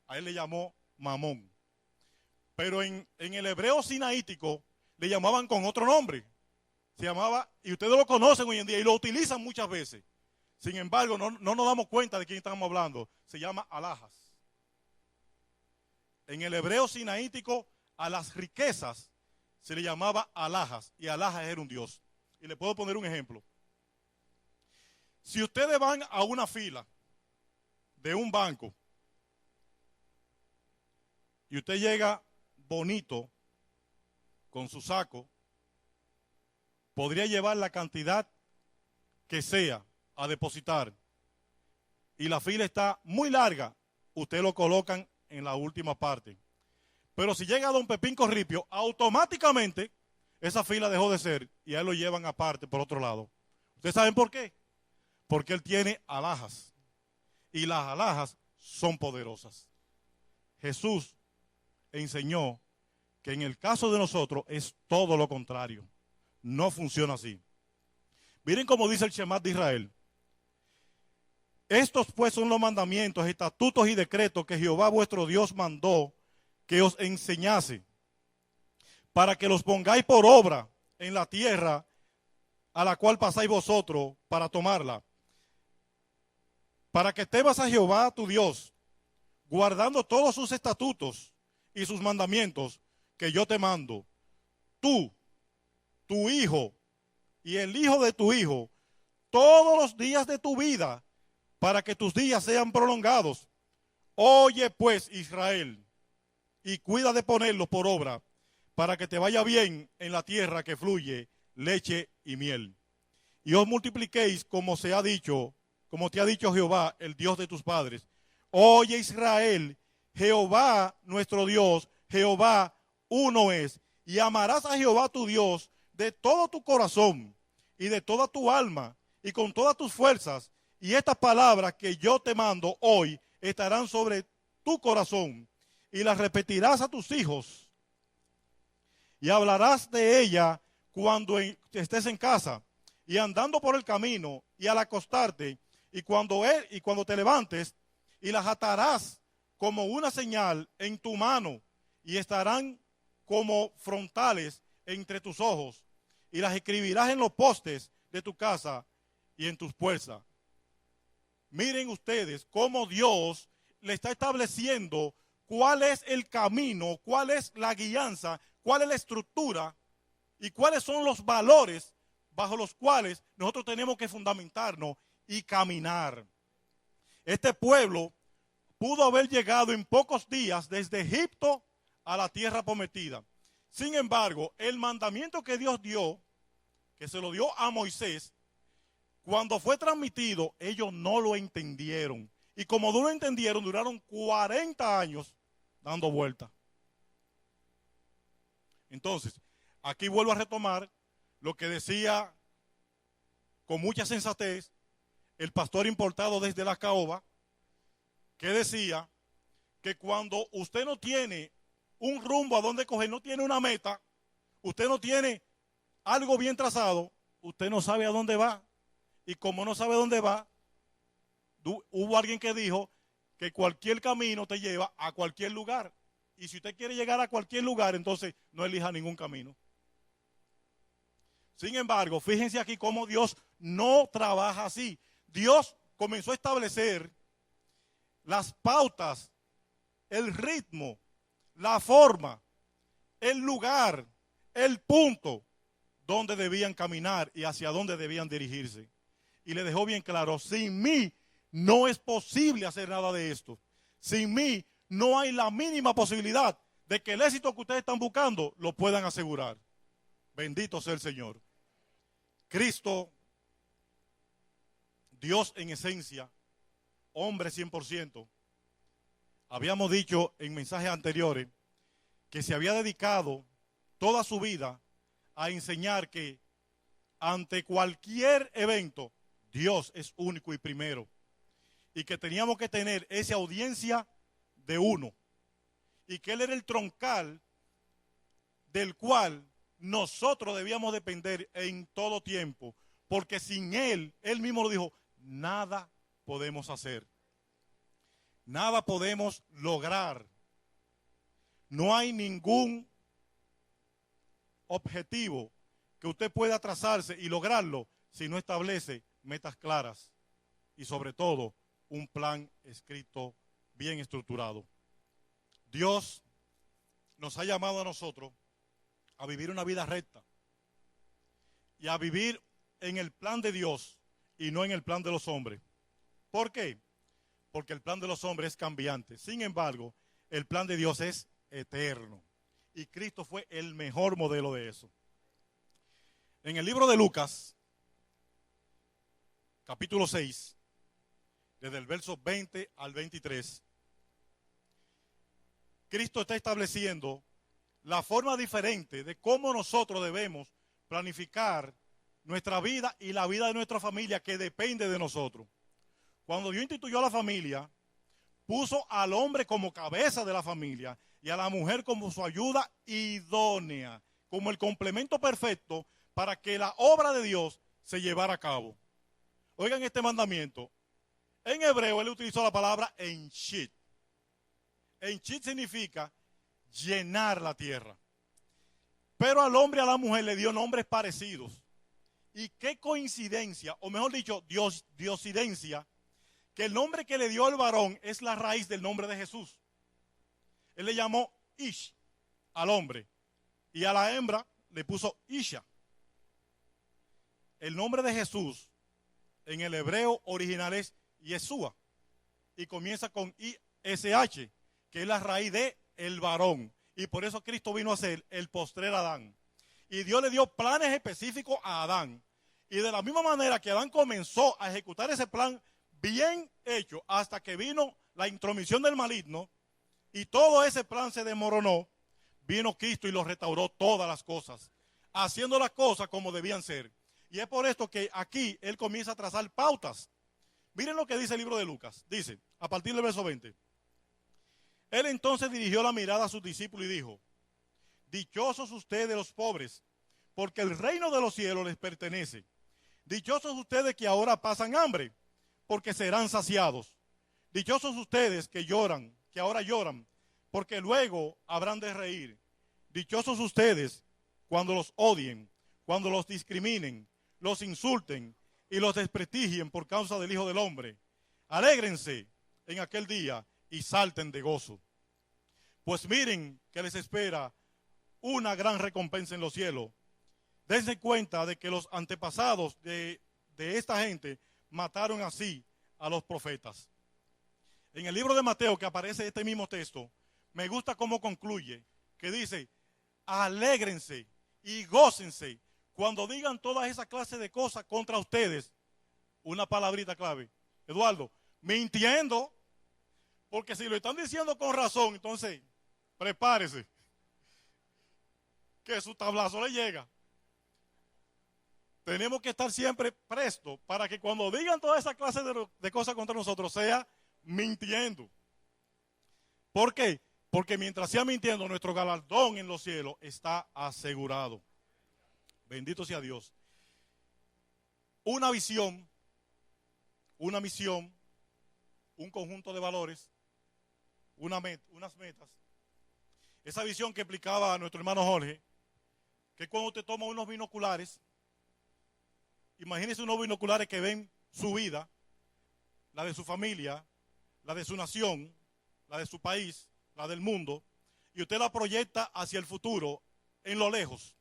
a él le llamó Mamón. Pero en el hebreo sinaítico le llamaban con otro nombre. Se llamaba, y ustedes lo conocen hoy en día y lo utilizan muchas veces. Sin embargo, no nos damos cuenta de quién estamos hablando. Se llama alhajas. En el hebreo sinaítico, a las riquezas se le llamaba alhajas, y alhajas era un dios. Y le puedo poner un ejemplo. Si ustedes van a una fila de un banco y usted llega bonito, con su saco, podría llevar la cantidad que sea a depositar, y la fila está muy larga, usted lo colocan en la última parte. Pero si llega don Pepín Corripio, automáticamente esa fila dejó de ser y a él lo llevan aparte por otro lado. ¿Ustedes saben por qué? Porque él tiene alhajas y las alhajas son poderosas. Jesús enseñó que en el caso de nosotros es todo lo contrario. No funciona así. Miren cómo dice el Shemá de Israel. Estos pues son los mandamientos, estatutos y decretos que Jehová vuestro Dios mandó que os enseñase, para que los pongáis por obra en la tierra a la cual pasáis vosotros para tomarla, para que temas a Jehová tu Dios, guardando todos sus estatutos y sus mandamientos que yo te mando, tú, tu hijo y el hijo de tu hijo, todos los días de tu vida, para que tus días sean prolongados. Oye pues, Israel, y cuida de ponerlo por obra, para que te vaya bien en la tierra que fluye leche y miel. Y os multipliquéis como se ha dicho, como te ha dicho Jehová, el Dios de tus padres. Oye Israel, Jehová nuestro Dios, Jehová uno es. Y amarás a Jehová tu Dios de todo tu corazón y de toda tu alma y con todas tus fuerzas. Y estas palabras que yo te mando hoy estarán sobre tu corazón y las repetirás a tus hijos. Y hablarás de ella cuando estés en casa y andando por el camino y al acostarte y cuando te levantes, y las atarás como una señal en tu mano y estarán como frontales entre tus ojos, y las escribirás en los postes de tu casa y en tus puertas. Miren ustedes cómo Dios le está estableciendo cuál es el camino, cuál es la guianza, cuál es la estructura y cuáles son los valores bajo los cuales nosotros tenemos que fundamentarnos y caminar. Este pueblo pudo haber llegado en pocos días desde Egipto a la tierra prometida. Sin embargo, el mandamiento que Dios dio, que se lo dio a Moisés, cuando fue transmitido, ellos no lo entendieron. Y como no lo entendieron, duraron 40 años dando vueltas. Entonces, aquí vuelvo a retomar lo que decía con mucha sensatez el pastor importado desde la Caoba, que decía que cuando usted no tiene un rumbo a donde coger, no tiene una meta, usted no tiene algo bien trazado, usted no sabe a dónde va. Y como no sabe a dónde va, hubo alguien que dijo que cualquier camino te lleva a cualquier lugar. Y si usted quiere llegar a cualquier lugar, entonces no elija ningún camino. Sin embargo, fíjense aquí cómo Dios no trabaja así. Dios comenzó a establecer las pautas, el ritmo, la forma, el lugar, el punto donde debían caminar y hacia dónde debían dirigirse. Y le dejó bien claro, sin mí no es posible hacer nada de esto. Sin mí no hay la mínima posibilidad de que el éxito que ustedes están buscando lo puedan asegurar. Bendito sea el Señor. Cristo, Dios en esencia, hombre 100%, habíamos dicho en mensajes anteriores que se había dedicado toda su vida a enseñar que ante cualquier evento, Dios es único y primero. Y que teníamos que tener esa audiencia de uno. Y que Él era el troncal del cual nosotros debíamos depender en todo tiempo. Porque sin Él, Él mismo lo dijo, nada podemos hacer. Nada podemos lograr. No hay ningún objetivo que usted pueda trazarse y lograrlo si no establece metas claras y sobre todo un plan escrito bien estructurado. Dios nos ha llamado a nosotros a vivir una vida recta y a vivir en el plan de Dios y no en el plan de los hombres. ¿Por qué? Porque el plan de los hombres es cambiante. Sin embargo, el plan de Dios es eterno. y Cristo fue el mejor modelo de eso. En el libro de Lucas, capítulo 6, desde el verso 20 al 23, Cristo está estableciendo la forma diferente de cómo nosotros debemos planificar nuestra vida y la vida de nuestra familia, que depende de nosotros. Cuando Dios instituyó a la familia, puso al hombre como cabeza de la familia y a la mujer como su ayuda idónea, como el complemento perfecto para que la obra de Dios se llevara a cabo. Oigan este mandamiento. En hebreo él utilizó la palabra enshit. Enshit significa llenar la tierra. Pero al hombre y a la mujer le dio nombres parecidos. Y qué coincidencia, o mejor dicho, diosidencia, que el nombre que le dio al varón es la raíz del nombre de Jesús. Él le llamó Ish al hombre y a la hembra le puso Isha. El nombre de Jesús en el hebreo original es Yeshua y comienza con ISH, que es la raíz de el varón, y por eso Cristo vino a ser el postrer Adán. Y Dios le dio planes específicos a Adán, y de la misma manera que Adán comenzó a ejecutar ese plan bien hecho hasta que vino la intromisión del maligno y todo ese plan se desmoronó, vino Cristo y lo restauró todas las cosas, haciendo las cosas como debían ser. Y es por esto que aquí él comienza a trazar pautas. Miren lo que dice el libro de Lucas. Dice, a partir del verso 20. Él entonces dirigió la mirada a sus discípulos y dijo: dichosos ustedes los pobres, porque el reino de los cielos les pertenece. Dichosos ustedes que ahora pasan hambre, porque serán saciados. Dichosos ustedes que lloran, que ahora lloran, porque luego habrán de reír. Dichosos ustedes cuando los odien, cuando los discriminen, los insulten y los desprestigien por causa del Hijo del Hombre. Alégrense en aquel día y salten de gozo. Pues miren que les espera una gran recompensa en los cielos. Dense cuenta de que los antepasados de esta gente mataron así a los profetas. En el libro de Mateo, que aparece este mismo texto, me gusta cómo concluye, que dice: alégrense y gócense cuando digan todas esas clases de cosas contra ustedes. Una palabrita clave, Eduardo: mintiendo. Porque si lo están diciendo con razón, entonces prepárese, que su tablazo le llega. Tenemos que estar siempre prestos para que cuando digan toda esa clase de cosas contra nosotros sea mintiendo. ¿Por qué? Porque mientras sea mintiendo, nuestro galardón en los cielos está asegurado. Bendito sea Dios. Una visión, una misión, un conjunto de valores, unas metas. Esa visión que explicaba nuestro hermano Jorge, que cuando usted toma unos binoculares, imagínese unos binoculares que ven su vida, la de su familia, la de su nación, la de su país, la del mundo, y usted la proyecta hacia el futuro, en lo lejos.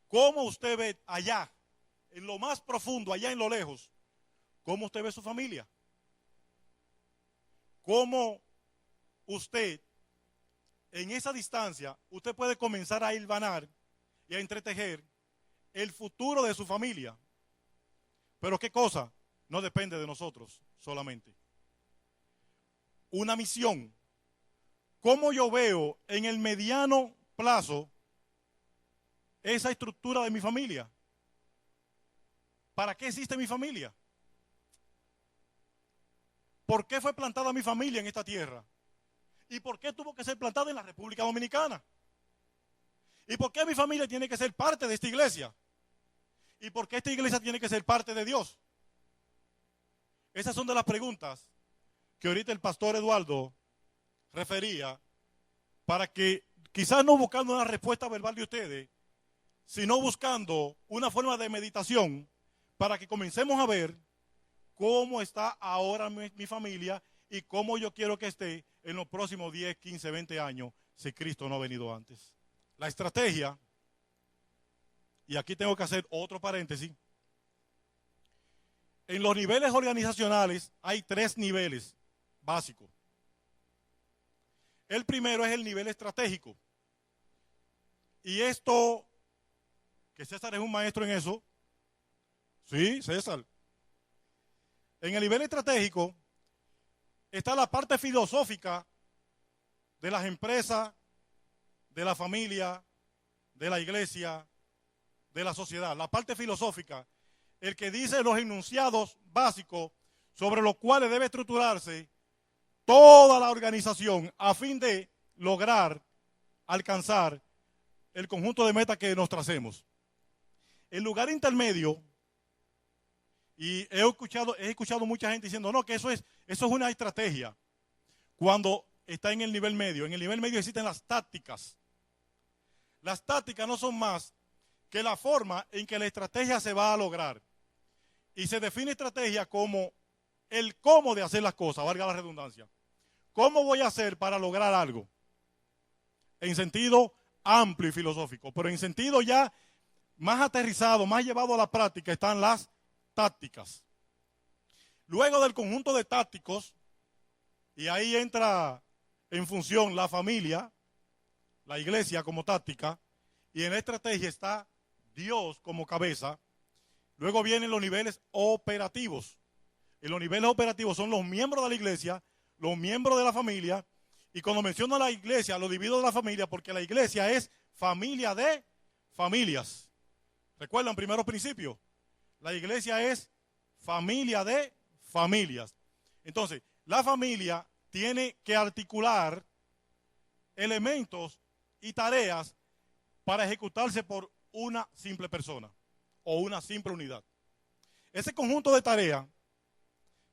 ¿Cómo usted ve allá, en lo más profundo, allá en lo lejos, cómo usted ve su familia? ¿Cómo usted, en esa distancia, usted puede comenzar a hilvanar y a entretejer el futuro de su familia? Pero ¿qué cosa? No depende de nosotros solamente. Una misión. ¿Cómo yo veo en el mediano plazo esa estructura de mi familia? ¿Para qué existe mi familia? ¿Por qué fue plantada mi familia en esta tierra? ¿Y por qué tuvo que ser plantada en la República Dominicana? ¿Y por qué mi familia tiene que ser parte de esta iglesia? ¿Y por qué esta iglesia tiene que ser parte de Dios? Esas son de las preguntas que ahorita el pastor Eduardo refería, para que quizás no buscando una respuesta verbal de ustedes, sino buscando una forma de meditación para que comencemos a ver cómo está ahora mi familia y cómo yo quiero que esté en los próximos 10, 15, 20 años si Cristo no ha venido antes. La estrategia, y aquí tengo que hacer otro paréntesis, en los niveles organizacionales hay 3 niveles básicos. El primero es el nivel estratégico. Y esto, que César es un maestro en eso. Sí, César. En el nivel estratégico está la parte filosófica de las empresas, de la familia, de la iglesia, de la sociedad. La parte filosófica, el que dice los enunciados básicos sobre los cuales debe estructurarse toda la organización a fin de lograr alcanzar el conjunto de metas que nos tracemos. El lugar intermedio, y he escuchado mucha gente diciendo, no, que eso es una estrategia, cuando está en el nivel medio. En el nivel medio existen las tácticas. Las tácticas no son más que la forma en que la estrategia se va a lograr. Y se define estrategia como el cómo de hacer las cosas, valga la redundancia. ¿Cómo voy a hacer para lograr algo? En sentido amplio y filosófico, pero en sentido ya más aterrizado, más llevado a la práctica, están las tácticas. Luego del conjunto de tácticos, y ahí entra en función la familia, la iglesia como táctica, y en la estrategia está Dios como cabeza. Luego vienen los niveles operativos. Y los niveles operativos son los miembros de la iglesia, los miembros de la familia. Y cuando menciono a la iglesia, lo divido de la familia porque la iglesia es familia de familias. ¿Recuerdan primeros principios? La iglesia es familia de familias. Entonces, la familia tiene que articular elementos y tareas para ejecutarse por una simple persona o una simple unidad. Ese conjunto de tareas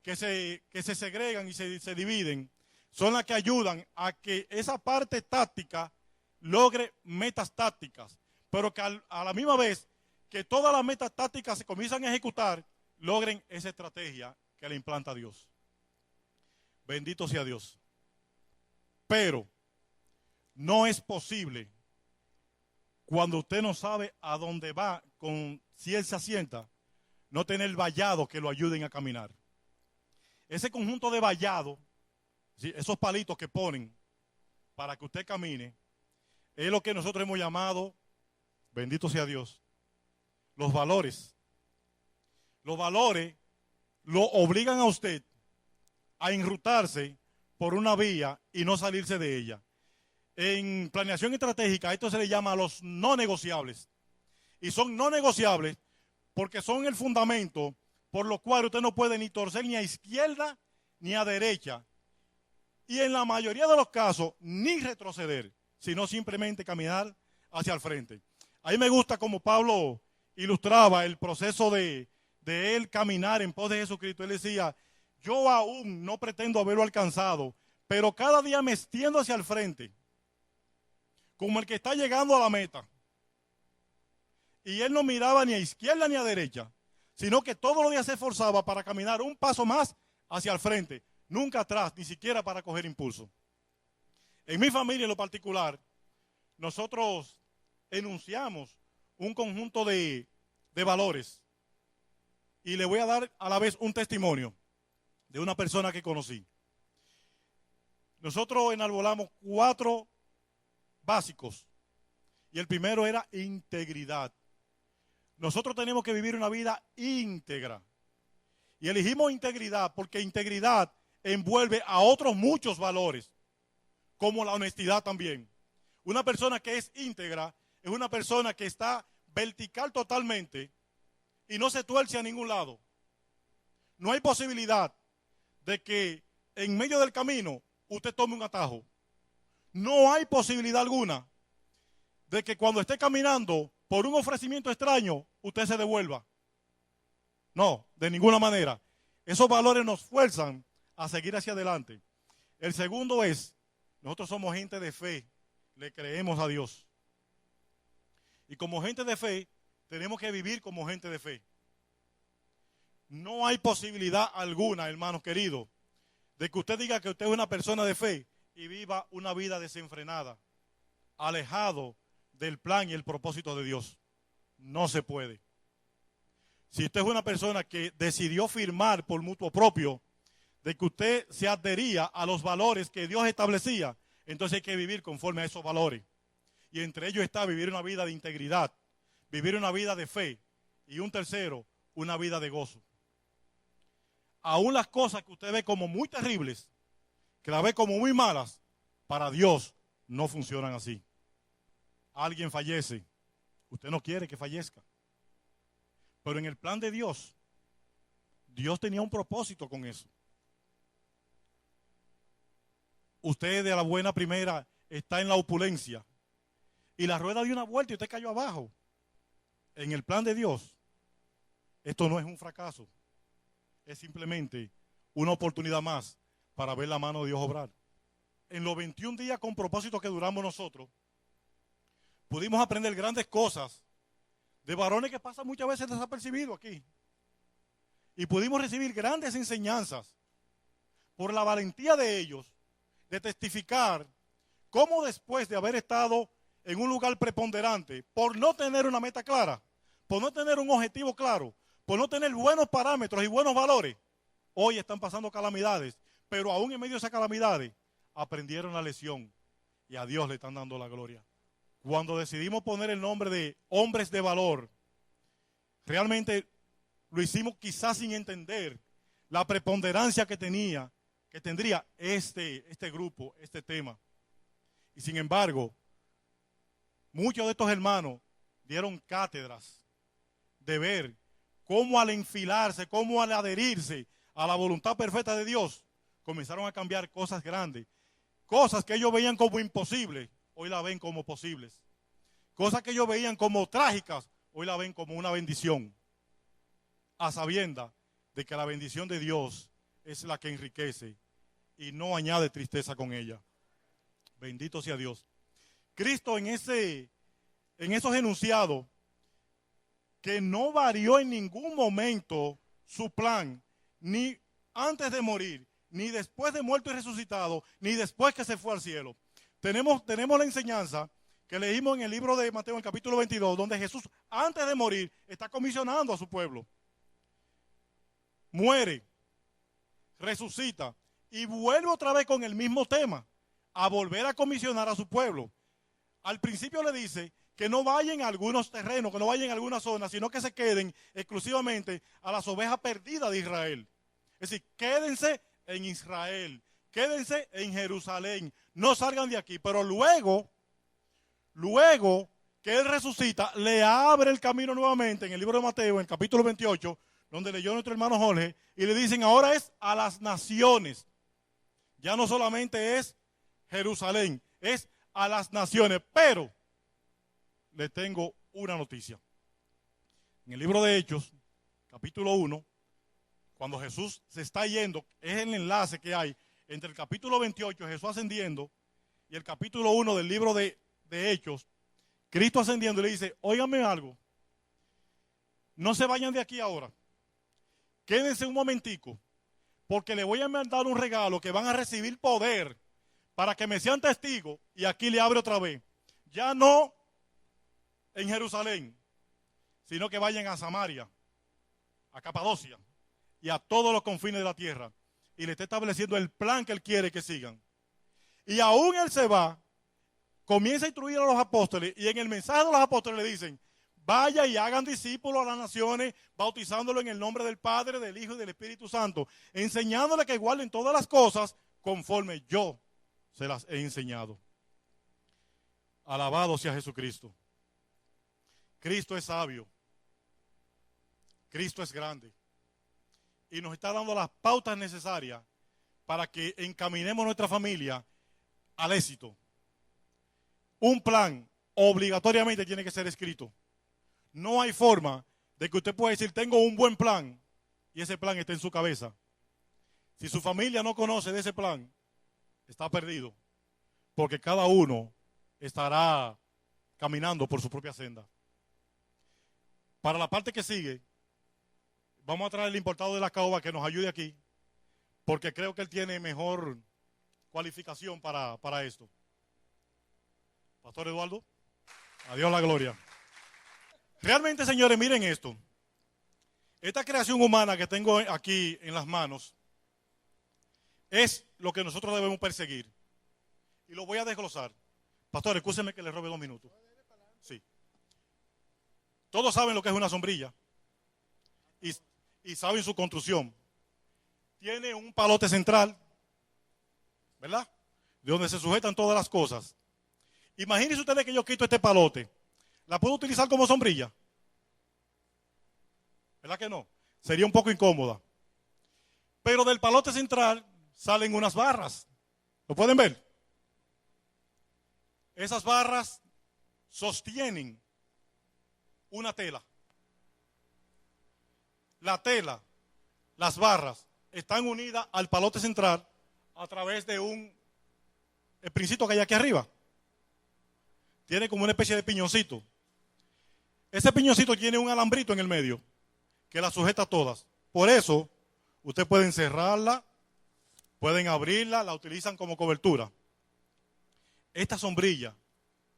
que se segregan y se dividen son las que ayudan a que esa parte táctica logre metas tácticas, pero que a la misma vez que todas las metas tácticas se comienzan a ejecutar, logren esa estrategia que le implanta Dios. Bendito sea Dios. Pero no es posible cuando usted no sabe a dónde va con ciencia cierta, no tener vallados que lo ayuden a caminar. Ese conjunto de vallados, ¿sí?, esos palitos que ponen para que usted camine, es lo que nosotros hemos llamado, bendito sea Dios, los valores. Los valores lo obligan a usted a enrutarse por una vía y no salirse de ella. En planeación estratégica esto se le llama los no negociables. Y son no negociables porque son el fundamento por lo cual usted no puede ni torcer ni a izquierda ni a derecha. Y en la mayoría de los casos ni retroceder, sino simplemente caminar hacia el frente. A mí me gusta como Pablo ilustraba el proceso de él caminar en pos de Jesucristo. Él decía, yo aún no pretendo haberlo alcanzado, pero cada día me extiendo hacia el frente, como el que está llegando a la meta. Y él no miraba ni a izquierda ni a derecha, sino que todos los días se esforzaba para caminar un paso más hacia el frente, nunca atrás, ni siquiera para coger impulso. En mi familia en lo particular, nosotros enunciamos un conjunto de valores. Y le voy a dar a la vez un testimonio de una persona que conocí. Nosotros enarbolamos 4 básicos. Y el primero era integridad. Nosotros tenemos que vivir una vida íntegra. Y elegimos integridad porque integridad envuelve a otros muchos valores, como la honestidad también. Una persona que es íntegra es una persona que está vertical totalmente y no se tuerce a ningún lado. No hay posibilidad de que en medio del camino usted tome un atajo. No hay posibilidad alguna de que cuando esté caminando por un ofrecimiento extraño, usted se devuelva. No, de ninguna manera. Esos valores nos fuerzan a seguir hacia adelante. El segundo es, nosotros somos gente de fe, le creemos a Dios. Y como gente de fe, tenemos que vivir como gente de fe. No hay posibilidad alguna, hermanos queridos, de que usted diga que usted es una persona de fe y viva una vida desenfrenada, alejado del plan y el propósito de Dios. No se puede. Si usted es una persona que decidió firmar por mutuo propio de que usted se adhería a los valores que Dios establecía, entonces hay que vivir conforme a esos valores. Y entre ellos está vivir una vida de integridad, vivir una vida de fe. Y un tercero, una vida de gozo. Aún las cosas que usted ve como muy terribles, que las ve como muy malas, para Dios no funcionan así. Alguien fallece, usted no quiere que fallezca. Pero en el plan de Dios, Dios tenía un propósito con eso. Usted de la buena primera está en la opulencia y la rueda dio una vuelta y usted cayó abajo. En el plan de Dios, esto no es un fracaso, es simplemente una oportunidad más para ver la mano de Dios obrar. En los 21 días con propósito que duramos nosotros, pudimos aprender grandes cosas de varones que pasan muchas veces desapercibidos aquí. Y pudimos recibir grandes enseñanzas por la valentía de ellos de testificar cómo después de haber estado en un lugar preponderante, por no tener una meta clara, por no tener un objetivo claro, por no tener buenos parámetros y buenos valores, hoy están pasando calamidades, pero aún en medio de esas calamidades aprendieron la lección y a Dios le están dando la gloria. Cuando decidimos poner el nombre de hombres de valor, realmente lo hicimos quizás sin entender la preponderancia que tendría este grupo, este tema. Y sin embargo, muchos de estos hermanos dieron cátedras de ver cómo al enfilarse, cómo al adherirse a la voluntad perfecta de Dios, comenzaron a cambiar cosas grandes. Cosas que ellos veían como imposibles, hoy la ven como posibles. Cosas que ellos veían como trágicas, hoy la ven como una bendición. A sabienda de que la bendición de Dios es la que enriquece y no añade tristeza con ella. Bendito sea Dios. Cristo en esos enunciados, que no varió en ningún momento su plan, ni antes de morir, ni después de muerto y resucitado, ni después que se fue al cielo. Tenemos la enseñanza que leímos en el libro de Mateo, en el capítulo 22, donde Jesús, antes de morir, está comisionando a su pueblo. Muere, resucita y vuelve otra vez con el mismo tema, a volver a comisionar a su pueblo. Al principio le dice que no vayan a algunos terrenos, que no vayan a algunas zonas, sino que se queden exclusivamente a las ovejas perdidas de Israel. Es decir, quédense en Israel, quédense en Jerusalén, no salgan de aquí. Pero luego que Él resucita, le abre el camino nuevamente en el libro de Mateo, en el capítulo 28, donde leyó nuestro hermano Jorge, y le dicen ahora es a las naciones. Ya no solamente es Jerusalén, es a las naciones. Pero le tengo una noticia. En el libro de Hechos, capítulo 1, cuando Jesús se está yendo, es el enlace que hay entre el capítulo 28, Jesús ascendiendo, y el capítulo 1 del libro de Hechos, Cristo ascendiendo, y le dice, óiganme algo, no se vayan de aquí ahora, quédense un momentico, porque le voy a mandar un regalo que van a recibir poder para que me sean testigos. Y aquí le abre otra vez, ya no en Jerusalén, sino que vayan a Samaria, a Capadocia y a todos los confines de la tierra. Y le está estableciendo el plan que Él quiere que sigan. Y aún Él se va, comienza a instruir a los apóstoles, y en el mensaje de los apóstoles le dicen, vaya y hagan discípulos a las naciones, bautizándolo en el nombre del Padre, del Hijo y del Espíritu Santo, enseñándole que guarden todas las cosas conforme yo se las he enseñado. Alabado sea Jesucristo. Cristo es sabio. Cristo es grande. Y nos está dando las pautas necesarias para que encaminemos nuestra familia al éxito. Un plan obligatoriamente tiene que ser escrito. No hay forma de que usted pueda decir, tengo un buen plan, y ese plan está en su cabeza. Si su familia no conoce de ese plan, está perdido, porque cada uno estará caminando por su propia senda. Para la parte que sigue, vamos a traer el importado de la caoba que nos ayude aquí, porque creo que él tiene mejor cualificación para esto. Pastor Eduardo, a Dios la gloria. Realmente, señores, miren esto. Esta creación humana que tengo aquí en las manos es lo que nosotros debemos perseguir. Y lo voy a desglosar. Pastor, escúcheme que le robe 2 minutos. Sí. Todos saben lo que es una sombrilla y saben su construcción. Tiene un palote central, ¿verdad? De donde se sujetan todas las cosas. Imagínense ustedes que yo quito este palote. ¿La puedo utilizar como sombrilla? ¿Verdad que no? Sería un poco incómoda. Pero del palote central salen unas barras. ¿Lo pueden ver? Esas barras sostienen una tela. La tela, las barras, están unidas al palote central a través de el principio que hay aquí arriba. Tiene como una especie de piñoncito. Ese piñoncito tiene un alambrito en el medio que la sujeta a todas. Por eso, usted puede encerrarla, pueden abrirla, la utilizan como cobertura. Esta sombrilla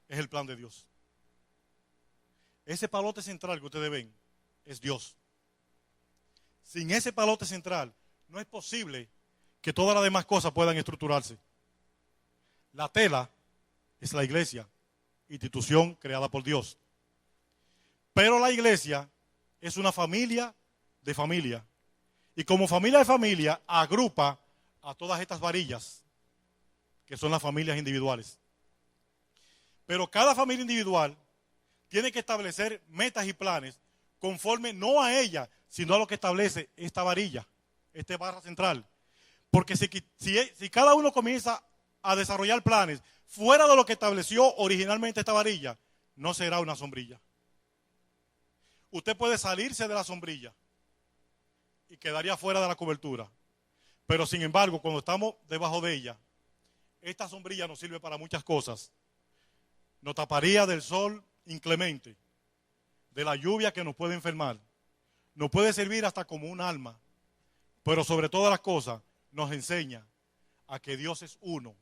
es el plan de Dios. Ese palote central que ustedes ven es Dios. Sin ese palote central no es posible que todas las demás cosas puedan estructurarse. La tela es la iglesia, institución creada por Dios. Pero la iglesia es una familia de familia. Y como familia de familia agrupa a todas estas varillas, que son las familias individuales. Pero cada familia individual tiene que establecer metas y planes conforme no a ella, sino a lo que establece esta varilla, esta barra central. Porque si cada uno comienza a desarrollar planes fuera de lo que estableció originalmente esta varilla, no será una sombrilla. Usted puede salirse de la sombrilla y quedaría fuera de la cobertura. Pero sin embargo, cuando estamos debajo de ella, esta sombrilla nos sirve para muchas cosas. Nos taparía del sol inclemente, de la lluvia que nos puede enfermar. Nos puede servir hasta como un alma. Pero sobre todas las cosas, nos enseña a que Dios es uno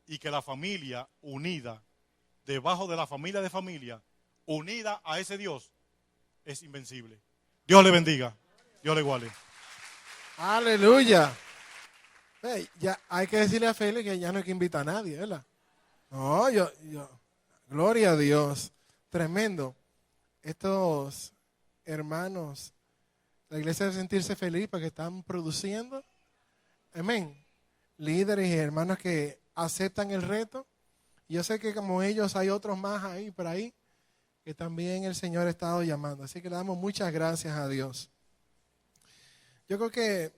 y que la familia unida, debajo de la familia de familia, unida a ese Dios, es invencible. Dios le bendiga. Dios le guarde. Aleluya. Ya hay que decirle a Félix que ya no hay que invitar a nadie, ¿verdad? No, gloria a Dios. Tremendo. Estos hermanos, la iglesia debe sentirse feliz porque están produciendo. Amén. Líderes y hermanos que aceptan el reto. Yo sé que como ellos hay otros más ahí, por ahí, que también el Señor ha estado llamando. Así que le damos muchas gracias a Dios. Yo creo que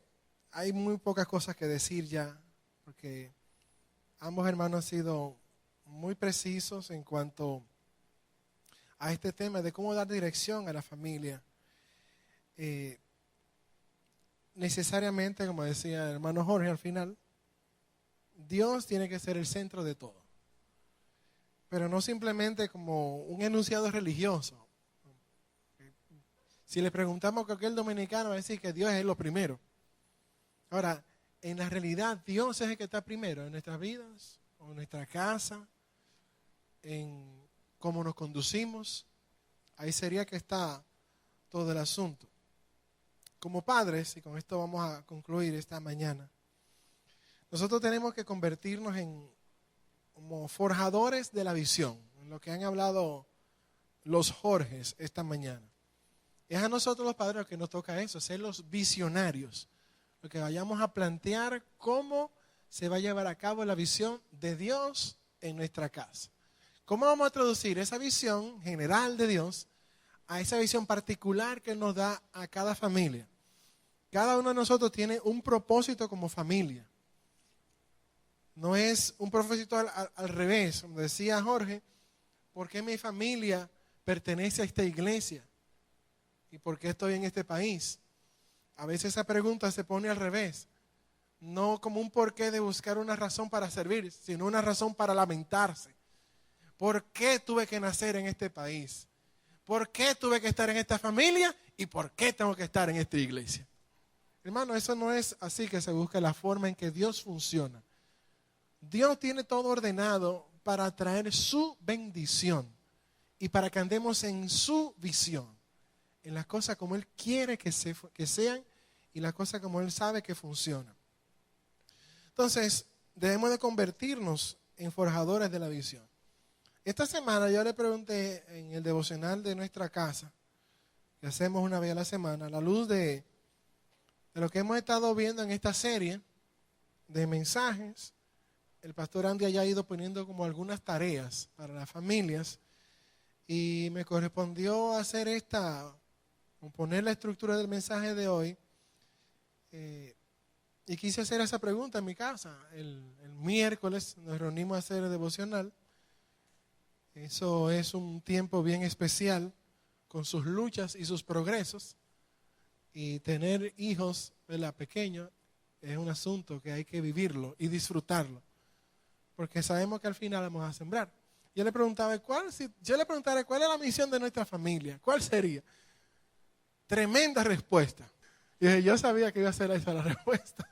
hay muy pocas cosas que decir ya, porque ambos hermanos han sido muy precisos en cuanto a este tema de cómo dar dirección a la familia. Necesariamente, como decía el hermano Jorge al final, Dios tiene que ser el centro de todo. Pero no simplemente como un enunciado religioso. Si le preguntamos a cualquier dominicano, va a decir que Dios es lo primero. Ahora, en la realidad, Dios es el que está primero en nuestras vidas, o en nuestra casa, en cómo nos conducimos. Ahí sería que está todo el asunto. Como padres, y con esto vamos a concluir esta mañana, nosotros tenemos que convertirnos como forjadores de la visión, en lo que han hablado los Jorges esta mañana. Es a nosotros los padres los que nos toca eso, ser los visionarios, lo que vayamos a plantear cómo se va a llevar a cabo la visión de Dios en nuestra casa. ¿Cómo vamos a traducir esa visión general de Dios a esa visión particular que nos da a cada familia? Cada uno de nosotros tiene un propósito como familia. No es un propósito al revés, como decía Jorge, ¿por qué mi familia pertenece a esta iglesia? ¿Y por qué estoy en este país? A veces esa pregunta se pone al revés. No como un porqué de buscar una razón para servir, sino una razón para lamentarse. ¿Por qué tuve que nacer en este país? ¿Por qué tuve que estar en esta familia? ¿Y por qué tengo que estar en esta iglesia? Hermano, eso no es así que se busca la forma en que Dios funciona. Dios tiene todo ordenado para traer su bendición y para que andemos en su visión, en las cosas como Él quiere que sean y las cosas como Él sabe que funcionan. Entonces, debemos de convertirnos en forjadores de la visión. Esta semana yo le pregunté en el devocional de nuestra casa, que hacemos una vez a la semana, a la luz de lo que hemos estado viendo en esta serie de mensajes. El pastor Andy haya ido poniendo como algunas tareas para las familias y me correspondió hacer poner la estructura del mensaje de hoy, y quise hacer esa pregunta en mi casa. El miércoles nos reunimos a hacer el devocional. Eso es un tiempo bien especial con sus luchas y sus progresos, y tener hijos, ¿verdad?, pequeños es un asunto que hay que vivirlo y disfrutarlo, porque sabemos que al final vamos a sembrar. Yo le preguntaba, si yo le preguntara cuál es la misión de nuestra familia, ¿cuál sería? Tremenda respuesta. Y dije, yo sabía que iba a ser esa la respuesta.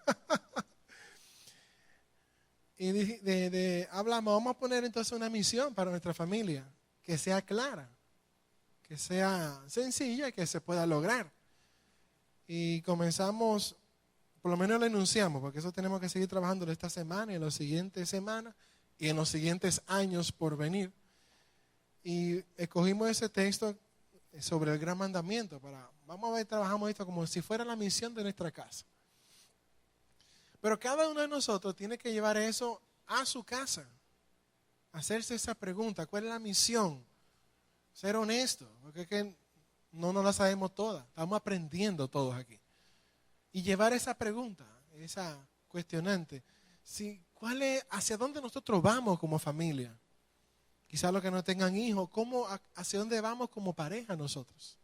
Y hablamos, vamos a poner entonces una misión para nuestra familia, que sea clara, que sea sencilla y que se pueda lograr. Y comenzamos, por lo menos lo enunciamos, porque eso tenemos que seguir trabajando esta semana y en las siguientes semanas y en los siguientes años por venir. Y escogimos ese texto sobre el gran mandamiento. Vamos a ver, trabajamos esto como si fuera la misión de nuestra casa. Pero cada uno de nosotros tiene que llevar eso a su casa, hacerse esa pregunta, ¿cuál es la misión? Ser honesto, porque es que no nos la sabemos todas, estamos aprendiendo todos aquí. Y llevar esa pregunta, esa cuestionante, ¿hacia dónde nosotros vamos como familia? Quizás los que no tengan hijos, ¿hacia dónde vamos como pareja nosotros?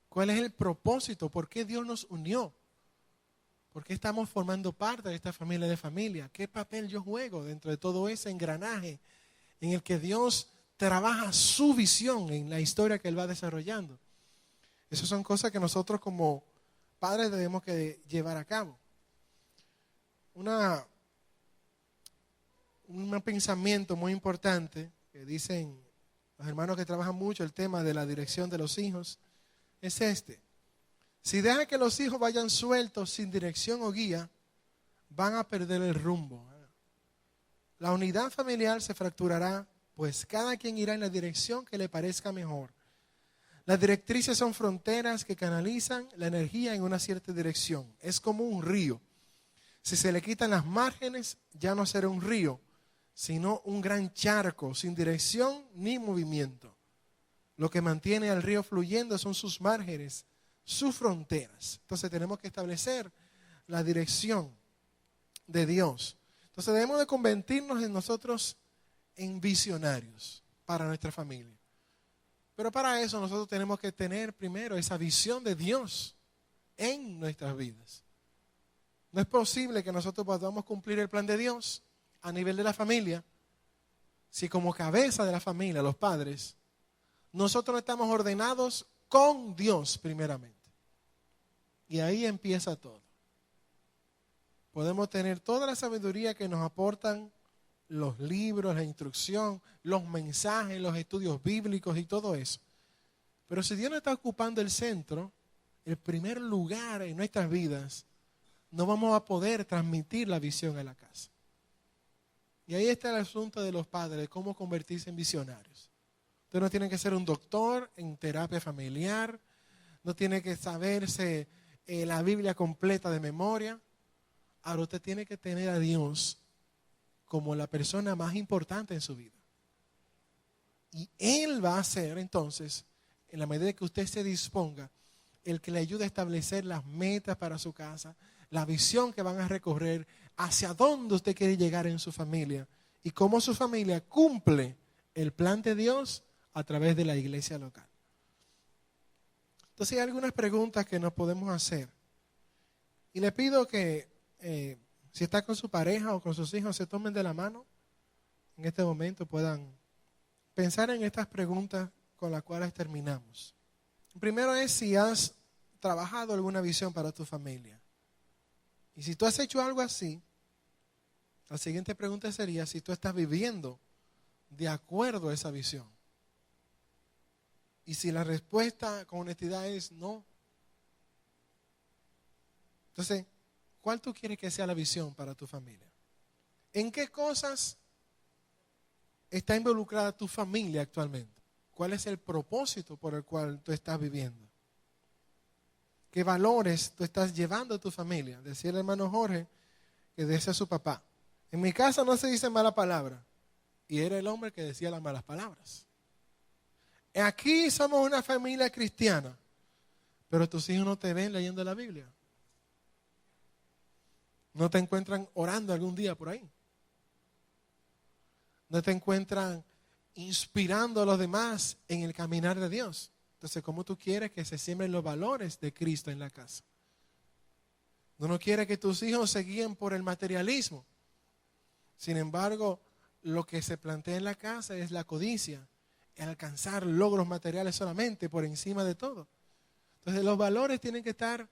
¿Cuál es el propósito? ¿Por qué Dios nos unió? ¿Por qué estamos formando parte de esta familia de familia? ¿Qué papel yo juego dentro de todo ese engranaje en el que Dios trabaja su visión en la historia que Él va desarrollando? Esas son cosas que nosotros como padres debemos que llevar a cabo. Un pensamiento muy importante que dicen los hermanos que trabajan mucho el tema de la dirección de los hijos es este: si dejan que los hijos vayan sueltos sin dirección o guía, van a perder el rumbo. La unidad familiar se fracturará, pues cada quien irá en la dirección que le parezca mejor. Las directrices son fronteras que canalizan la energía en una cierta dirección. Es como un río. Si se le quitan las márgenes, ya no será un río, sino un gran charco sin dirección ni movimiento. Lo que mantiene al río fluyendo son sus márgenes, sus fronteras. Entonces tenemos que establecer la dirección de Dios. Entonces debemos de convertirnos en nosotros en visionarios para nuestra familia. Pero para eso nosotros tenemos que tener primero esa visión de Dios en nuestras vidas. No es posible que nosotros podamos cumplir el plan de Dios a nivel de la familia si como cabeza de la familia, los padres, nosotros no estamos ordenados con Dios primeramente. Y ahí empieza todo. Podemos tener toda la sabiduría que nos aportan los libros, la instrucción, los mensajes, los estudios bíblicos y todo eso. Pero si Dios no está ocupando el centro, el primer lugar en nuestras vidas, no vamos a poder transmitir la visión a la casa. Y ahí está el asunto de los padres, cómo convertirse en visionarios. Usted no tiene que ser un doctor en terapia familiar, no tiene que saberse la Biblia completa de memoria. Ahora usted tiene que tener a Dios como la persona más importante en su vida. Y Él va a ser entonces, en la medida que usted se disponga, el que le ayude a establecer las metas para su casa, la visión que van a recorrer, hacia dónde usted quiere llegar en su familia y cómo su familia cumple el plan de Dios a través de la iglesia local. Entonces hay algunas preguntas que nos podemos hacer. Y le pido que si está con su pareja o con sus hijos, se tomen de la mano. En este momento puedan pensar en estas preguntas con las cuales terminamos. Primero es si has trabajado alguna visión para tu familia. Y si tú has hecho algo así, la siguiente pregunta sería si tú estás viviendo de acuerdo a esa visión. Y si la respuesta con honestidad es no, entonces, ¿cuál tú quieres que sea la visión para tu familia? ¿En qué cosas está involucrada tu familia actualmente? ¿Cuál es el propósito por el cual tú estás viviendo? ¿Qué valores tú estás llevando a tu familia? Decía el hermano Jorge que decía a su papá: en mi casa no se dice mala palabra. Y era el hombre que decía las malas palabras. Aquí somos una familia cristiana, pero tus hijos no te ven leyendo la Biblia. No te encuentran orando algún día por ahí. No te encuentran inspirando a los demás en el caminar de Dios. Entonces, ¿cómo tú quieres que se siembren los valores de Cristo en la casa? No quieres que tus hijos se guíen por el materialismo. Sin embargo, lo que se plantea en la casa es la codicia, el alcanzar logros materiales solamente por encima de todo. Entonces, los valores tienen que estar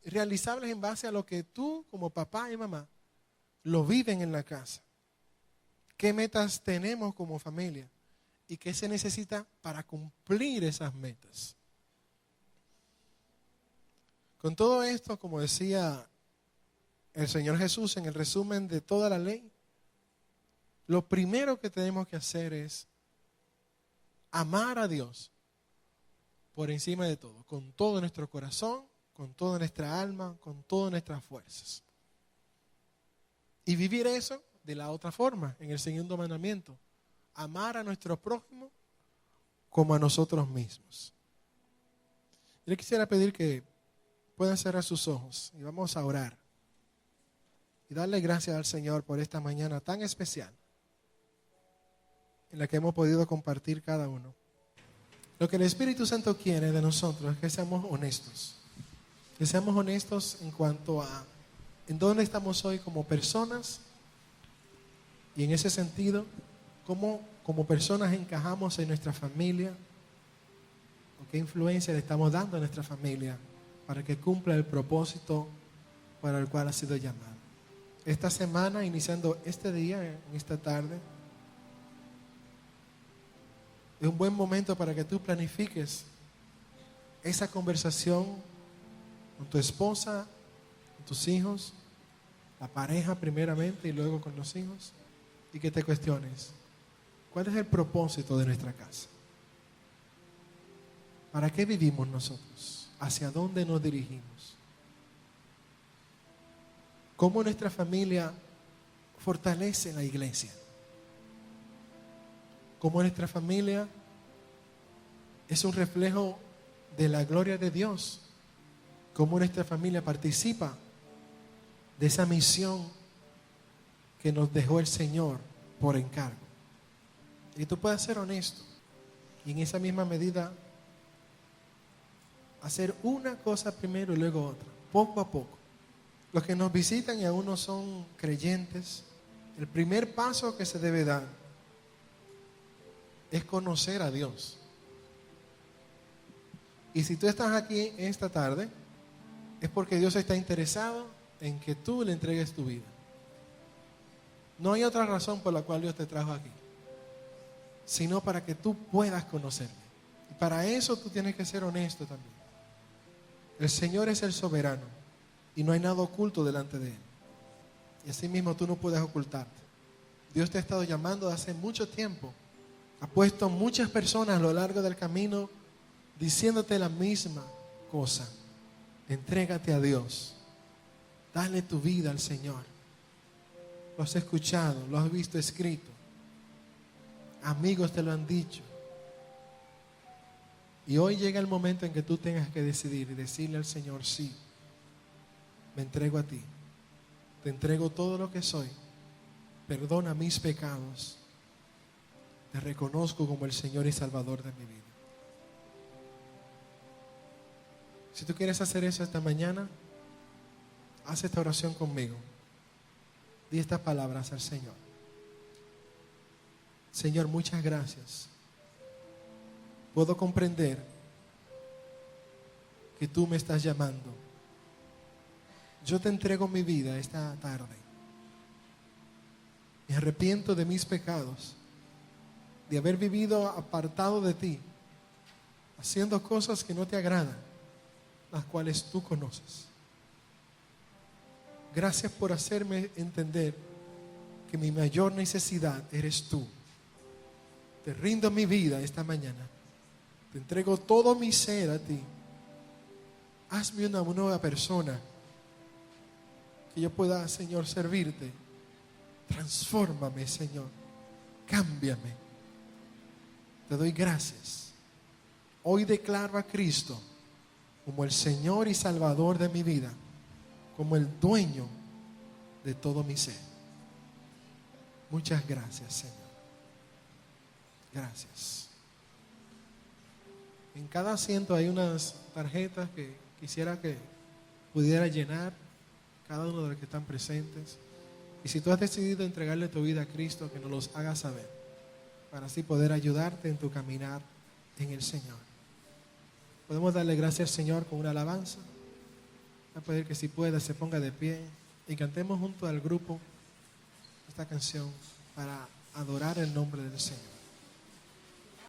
realizables en base a lo que tú, como papá y mamá, lo viven en la casa. ¿Qué metas tenemos como familia? ¿Y qué se necesita para cumplir esas metas? Con todo esto, como decía el Señor Jesús en el resumen de toda la ley, lo primero que tenemos que hacer es amar a Dios por encima de todo, con todo nuestro corazón, con toda nuestra alma, con todas nuestras fuerzas. Y vivir eso de la otra forma, en el segundo mandamiento: amar a nuestro prójimo como a nosotros mismos. Yo le quisiera pedir que puedan cerrar sus ojos y vamos a orar y darle gracias al Señor por esta mañana tan especial en la que hemos podido compartir cada uno. Lo que el Espíritu Santo quiere de nosotros es que seamos honestos. Que seamos honestos en cuanto a en dónde estamos hoy como personas, y en ese sentido, cómo como personas encajamos en nuestra familia, o qué influencia le estamos dando a nuestra familia para que cumpla el propósito para el cual ha sido llamado. Esta semana, iniciando este día, en esta tarde, es un buen momento para que tú planifiques esa conversación con tu esposa, con tus hijos, la pareja primeramente y luego con los hijos, y que te cuestiones: ¿cuál es el propósito de nuestra casa? ¿Para qué vivimos nosotros? ¿Hacia dónde nos dirigimos? ¿Cómo nuestra familia fortalece la iglesia? ¿Cómo nuestra familia es un reflejo de la gloria de Dios? ¿Cómo nuestra familia participa de esa misión que nos dejó el Señor por encargo? Y tú puedes ser honesto y en esa misma medida hacer una cosa primero y luego otra, poco a poco. Los que nos visitan y aún no son creyentes, el primer paso que se debe dar es conocer a Dios. Y si tú estás aquí esta tarde, es porque Dios está interesado en que tú le entregues tu vida. No hay otra razón por la cual Dios te trajo aquí, sino para que tú puedas conocerle. Y para eso tú tienes que ser honesto también. El Señor es el soberano y no hay nada oculto delante de Él. Y así mismo tú no puedes ocultarte. Dios te ha estado llamando hace mucho tiempo. Ha puesto muchas personas a lo largo del camino diciéndote la misma cosa: entrégate a Dios, dale tu vida al Señor. Lo has escuchado, lo has visto escrito, amigos te lo han dicho, y hoy llega el momento en que tú tengas que decidir y decirle al Señor: sí, me entrego a ti, te entrego todo lo que soy, perdona mis pecados, te reconozco como el Señor y Salvador de mi vida. Si tú quieres hacer eso esta mañana, haz esta oración conmigo. Di estas palabras al Señor: Señor, muchas gracias. Puedo comprender que tú me estás llamando. Yo te entrego mi vida esta tarde. Me arrepiento de mis pecados, de haber vivido apartado de ti, haciendo cosas que no te agradan, las cuales tú conoces. Gracias por hacerme entender que mi mayor necesidad eres tú. Te rindo mi vida esta mañana. Te entrego todo mi ser a ti. Hazme una nueva persona. Que yo pueda, Señor, servirte. Transfórmame, Señor. Cámbiame. Te doy gracias. Hoy declaro a Cristo como el Señor y Salvador de mi vida, como el dueño de todo mi ser. Muchas gracias, Señor. Gracias. En cada asiento hay unas tarjetas que quisiera que pudiera llenar cada uno de los que están presentes. Y si tú has decidido entregarle tu vida a Cristo, que nos los hagas saber, para así poder ayudarte en tu caminar en el Señor. Podemos darle gracias al Señor con una alabanza. Voy a pedir que si pueda se ponga de pie y cantemos junto al grupo esta canción para adorar el nombre del Señor.